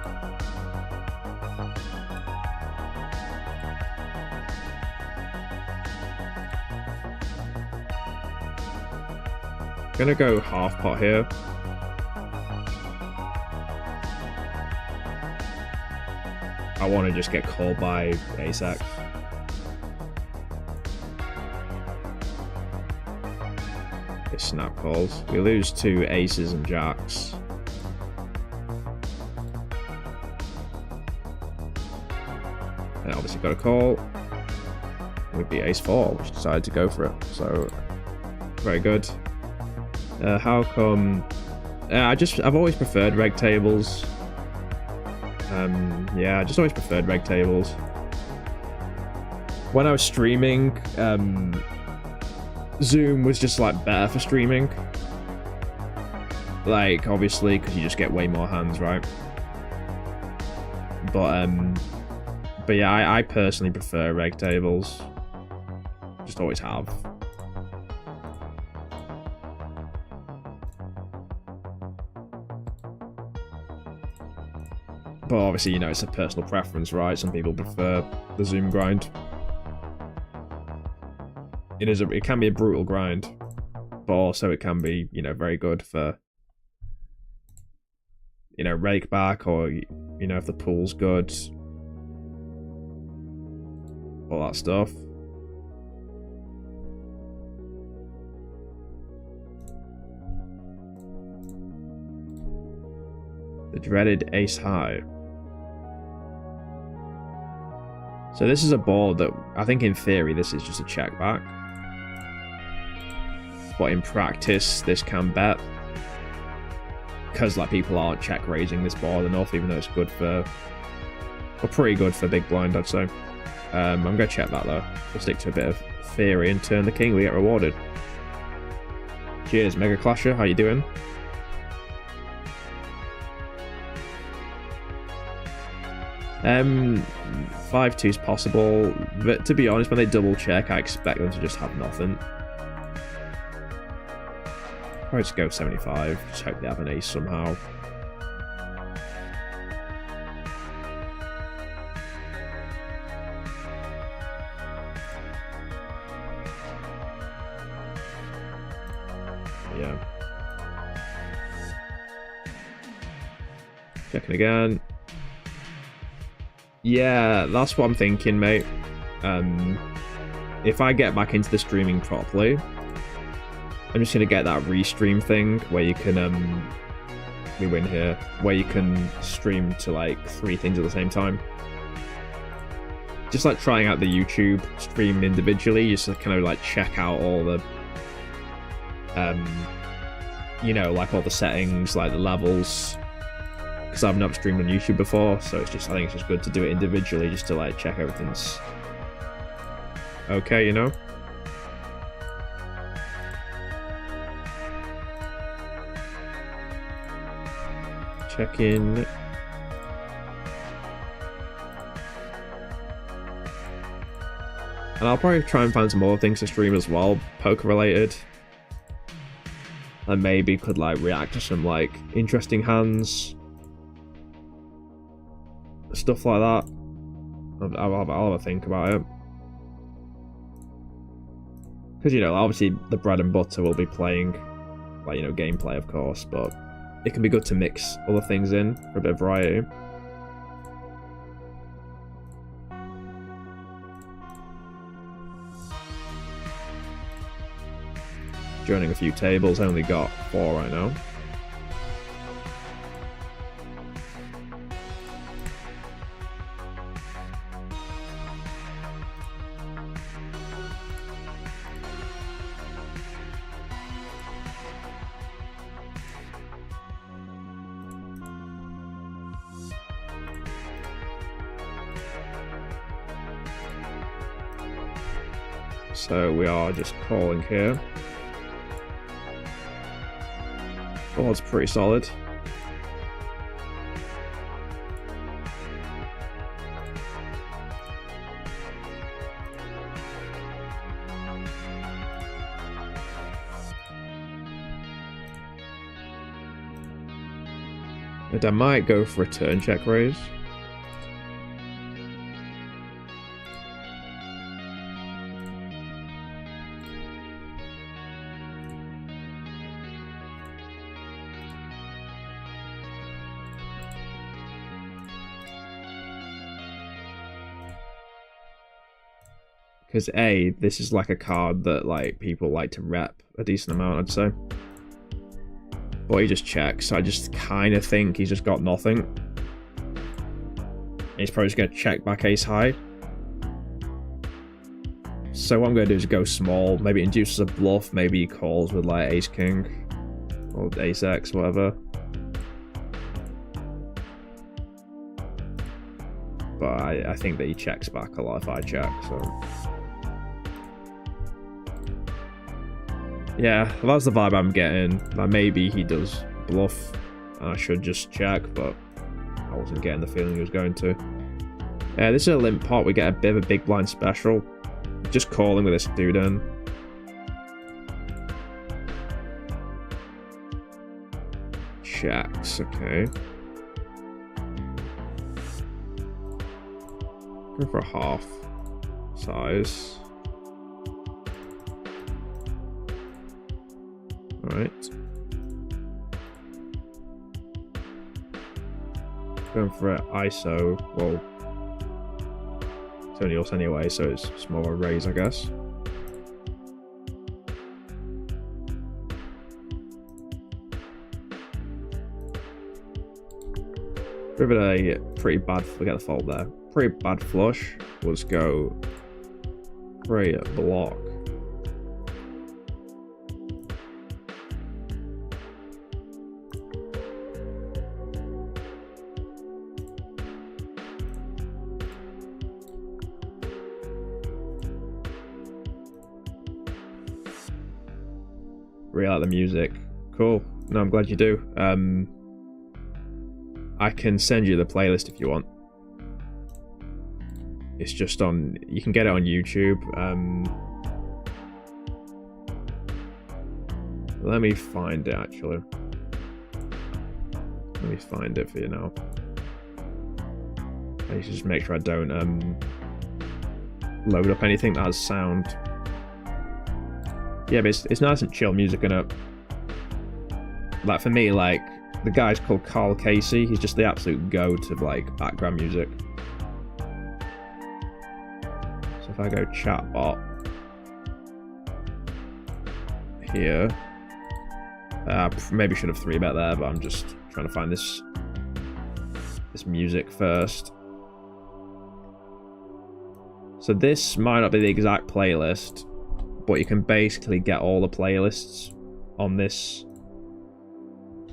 Gonna go half pot here. I want to just get called by ace-x. It snap calls. We lose 2 aces and jacks. And obviously got a call. We'd be ace-4, which decided to go for it. So, very good. How come? I've always preferred reg tables. Yeah, I just always preferred reg tables. When I was streaming, Zoom was just like better for streaming. Like, obviously, because you just get way more hands, right? But yeah, I personally prefer reg tables. Just always have. But obviously, you know, it's a personal preference, right? Some people prefer the Zoom grind. It can be a brutal grind, but also it can be, you know, very good for, you know, rake back, or, you know, if the pool's good, all that stuff. The dreaded ace high. So this is a board that, I think in theory, this is just a check back. But in practice, this can bet. Because like people aren't check raising this board enough, even though it's good for, or pretty good for big blind, I'd say. I'm going to check that though. We'll stick to a bit of theory and turn the king, we get rewarded. Cheers, Mega Clasher, how you doing? Um, 5-2 is possible, but to be honest, when they double check, I expect them to just have nothing. Probably just go 75, just hope they have an ace somehow. Yeah. Checking again. Yeah, that's what I'm thinking, mate. If I get back into the streaming properly, I'm just gonna get that restream thing where you can we win here, where you can stream to like 3 things at the same time. Just like trying out the YouTube stream individually, just to kind of like check out all the you know, like all the settings, like the levels. Because I've never streamed on YouTube before, so it's just, I think it's just good to do it individually just to like check everything's okay, you know? Check in. And I'll probably try and find some more things to stream as well, poker related. And maybe could like react to some like interesting hands. Stuff like that. I'll have a think about it. Because, you know, obviously the bread and butter will be playing, like, you know, gameplay, of course, but it can be good to mix other things in for a bit of variety. Joining a few tables, I only got 4 right now. So we are just calling here. Board's pretty solid. And I might go for a turn check raise. Because A, this is like a card that like people like to rep a decent amount, I'd say. But he just checks, so I just kind of think he's just got nothing. And he's probably just going to check back ace high. So what I'm going to do is go small, maybe induces a bluff, maybe he calls with like ace king or ace x, whatever. But I think that he checks back a lot if I check, so... Yeah, that's the vibe I'm getting. Like maybe he does bluff, and I should just check, but I wasn't getting the feeling he was going to. Yeah, this is a limp pot. We get a bit of a big blind special. Just calling with this dude in. Checks, okay. Go for a half size. Alright. Going for an ISO. Well, it's only us anyway, so it's smaller raise, I guess. a pretty bad, forget the fault there. Pretty bad flush was go free block. Really like the music. Cool. No, I'm glad you do. I can send you the playlist if you want. It's just on... You can get it on YouTube. Let me find it, actually. Let me find it for you now. I need to just make sure I don't load up anything that has sound. Yeah, but it's nice and chill music in it. Like, for me, like, the guy's called Carl Casey. He's just the absolute goat of, like, background music. So if I go chatbot here, maybe should have 3-bet there, but I'm just trying to find this music first. So this might not be the exact playlist, but you can basically get all the playlists on this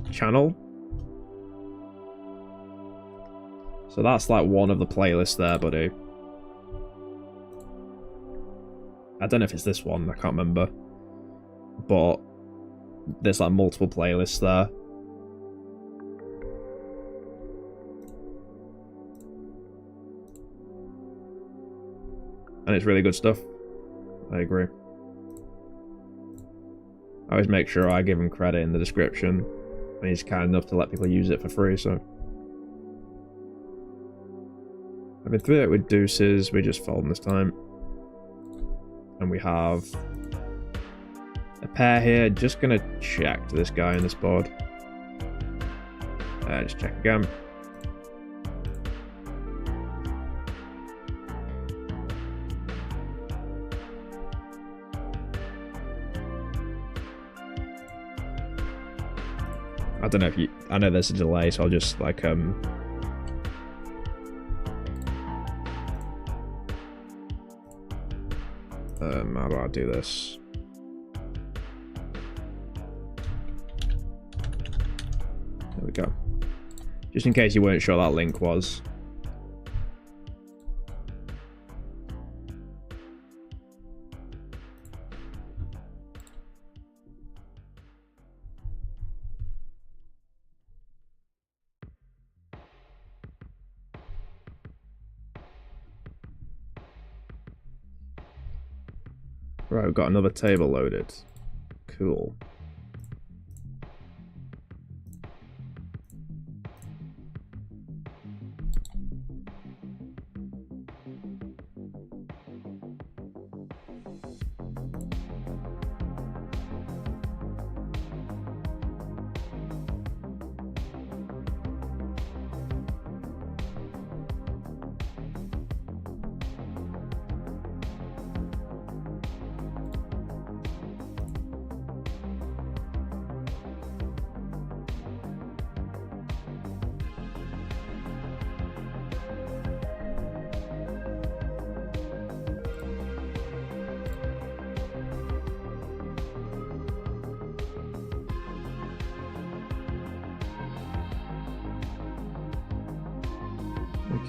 channel. So that's like one of the playlists there, buddy. I don't know if it's this one, I can't remember. But there's like multiple playlists there. And it's really good stuff. I agree. I always make sure I give him credit in the description. And he's kind enough to let people use it for free, so. I've been through it with deuces, we just fold this time. And we have a pair here, just gonna check to this guy in this board. Just check again. I don't know if you... I know there's a delay, so I'll just, like, how do I do this? There we go. Just in case you weren't sure that link was. Right, we've got another table loaded. Cool.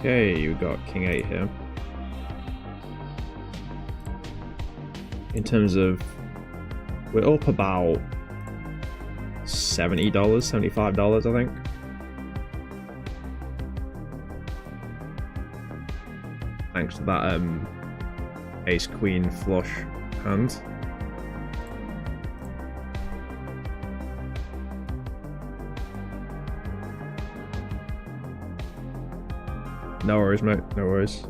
Okay, you got King 8 here. In terms of... We're up about $70, $75, I think. Thanks to that ace-queen flush hand. No worries, mate. No worries.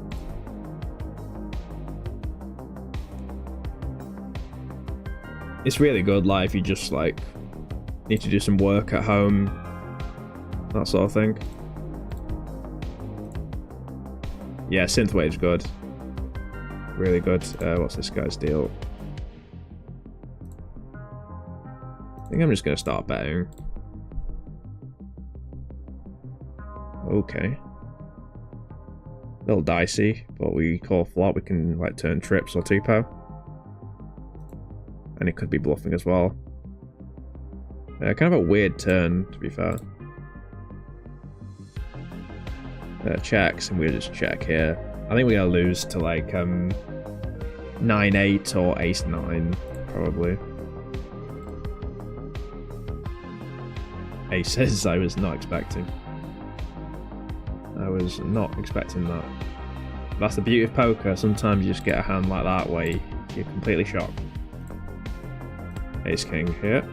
It's really good, like, if you just, like, need to do some work at home, that sort of thing. Yeah, Synthwave's good. Really good. What's this guy's deal? I think I'm just going to start betting. Okay. A little dicey, but we call flop. We can like turn trips or 2-pair. And it could be bluffing as well. Kind of a weird turn, to be fair. Checks, and we'll just check here. I think we're gonna lose to like 9-8 or ace-9, probably. Aces, I was not expecting. I was not expecting that. That's the beauty of poker. Sometimes you just get a hand like that where you're completely shocked. Ace king here.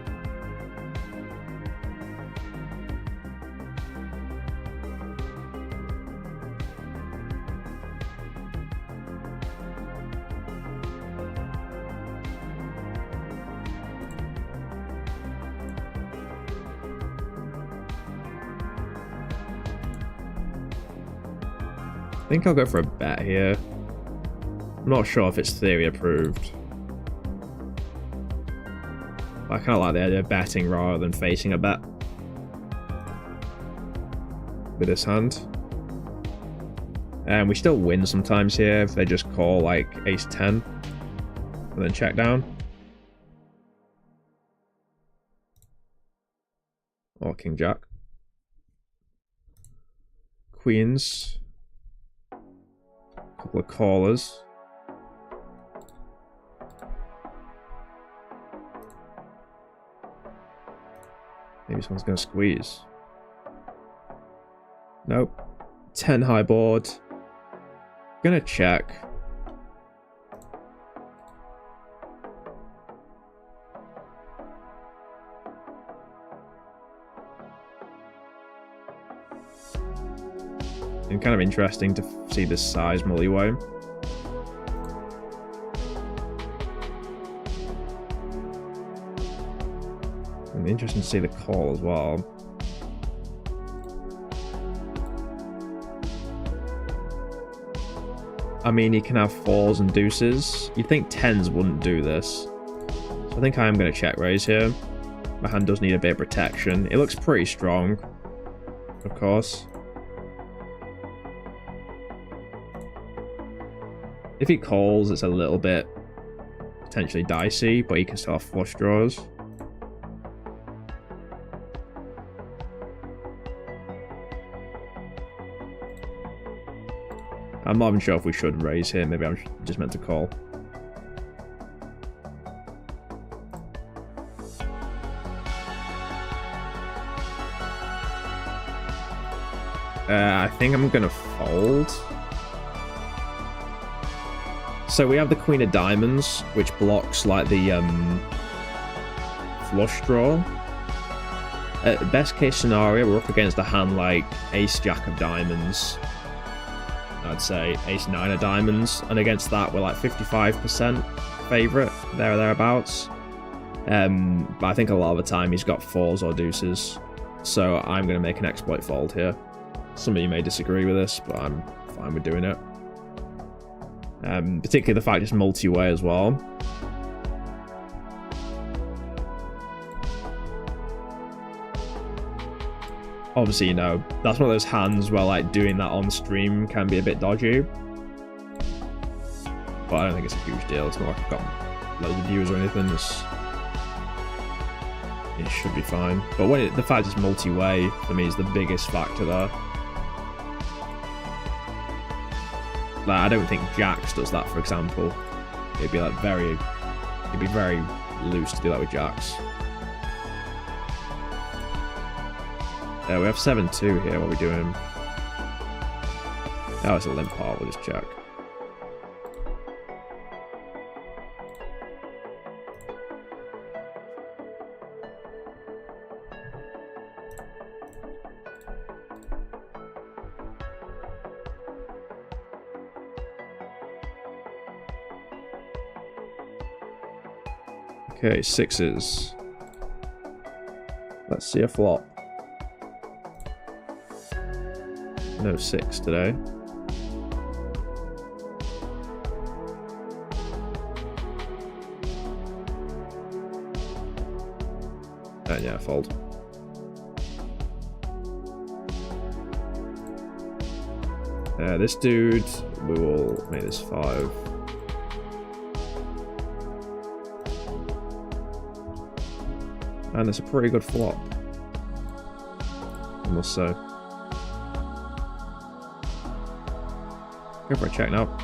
I think I'll go for a bet here. I'm not sure if it's theory approved. I kind of like the idea of betting rather than facing a bet with this hand. And we still win sometimes here if they just call like ace-10 and then check down. Or king-jack. Queens. Couple of callers. Maybe someone's going to squeeze. Nope. 10 high board. Gonna check. And kind of interesting to see this size multi-way. And interesting to see the call as well. I mean, you can have fours and deuces. You'd think tens wouldn't do this. So I think I am going to check raise here. My hand does need a bit of protection. It looks pretty strong, of course. If he calls, it's a little bit potentially dicey, but he can still have flush draws. I'm not even sure if we should raise here. Maybe I'm just meant to call. I think I'm going to fold. So we have the queen of diamonds, which blocks like the flush draw. Best case scenario, we're up against a hand like ace-jack of diamonds. I'd say ace-9 of diamonds, and against that we're like 55% favourite, there or thereabouts. But I think a lot of the time he's got fours or deuces, so I'm going to make an exploit fold here. Some of you may disagree with this, but I'm fine with doing it. Particularly the fact it's multi-way as well. Obviously, you know, that's one of those hands where like doing that on stream can be a bit dodgy. But I don't think it's a huge deal. It's not like I've got loads of viewers or anything. It should be fine. But when the fact it's multi-way, for me, is the biggest factor there. Like, I don't think jacks does that, for example. It'd be very loose to do that with jacks. We have 7-2 here. What are we doing? Oh, it's a limp part. We'll just check. Okay, sixes. Let's see a flop. No 6 today. And yeah, fold. This dude, we will make this 5. And it's a pretty good flop, I must say. Go for a check now.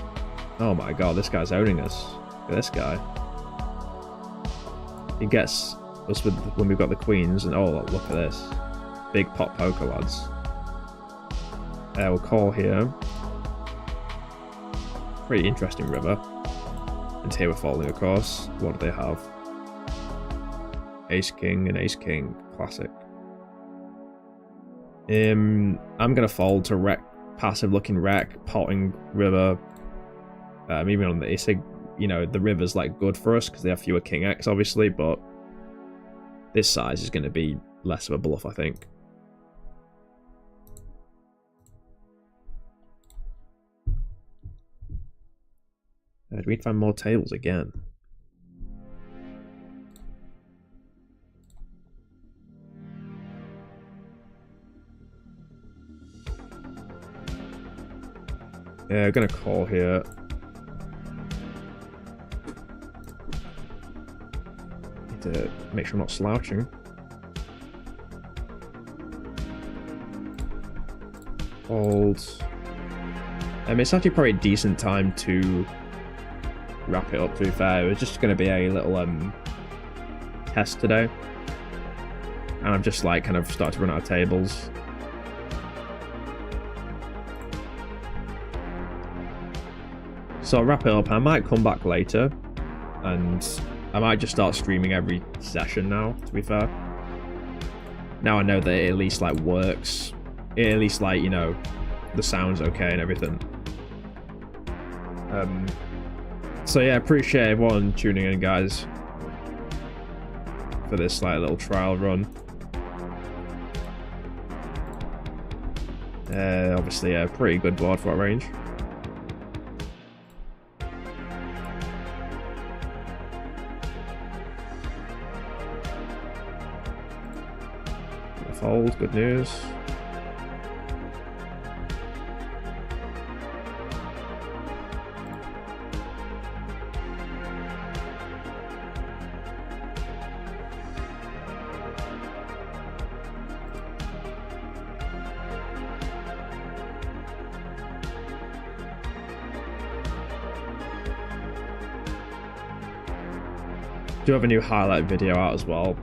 Oh my god, this guy's owning us. Look at this guy. He gets us with when we've got the queens, and oh, look at this. Big pot poker, lads. We'll call here. Pretty interesting river. And here we're folding, of course. What do they have? Ace King and Ace King. Classic. I'm gonna fold to wreck, passive looking wreck, potting river. Even on the ace, you know, the river's like good for us because they have fewer King X, obviously, but this size is going to be less of a bluff, I think. Do we need to find more tables again? Yeah, I'm gonna call here. Need to make sure I'm not slouching. Hold. It's actually probably a decent time to wrap it up, to be fair. It was just gonna be a little test today. And I've just like kind of started to run out of tables. So I'll wrap it up. I might come back later, and I might just start streaming every session now, to be fair. Now I know that it at least like works. It at least like, you know, the sound's okay and everything. So yeah, appreciate everyone tuning in, guys, for this like little trial run. Obviously a pretty good board for our range. Fold, good news. Do have a new highlight video out as well,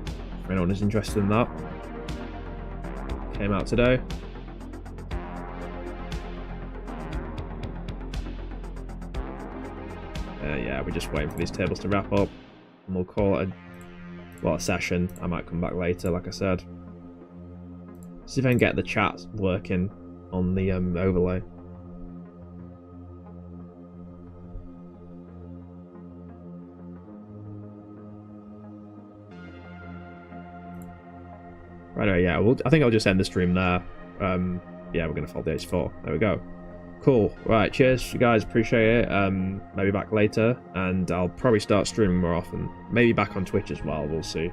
if anyone is interested in that. Came out today. Yeah, we're just waiting for these tables to wrap up, and we'll call it a session. I might come back later, like I said. See if I can get the chat working on the overlay. Right, yeah, I think I'll just end the stream there. Yeah, we're going to fold the ace-4. There we go. Cool. Right, cheers, you guys. Appreciate it. Maybe back later, and I'll probably start streaming more often. Maybe back on Twitch as well. We'll see.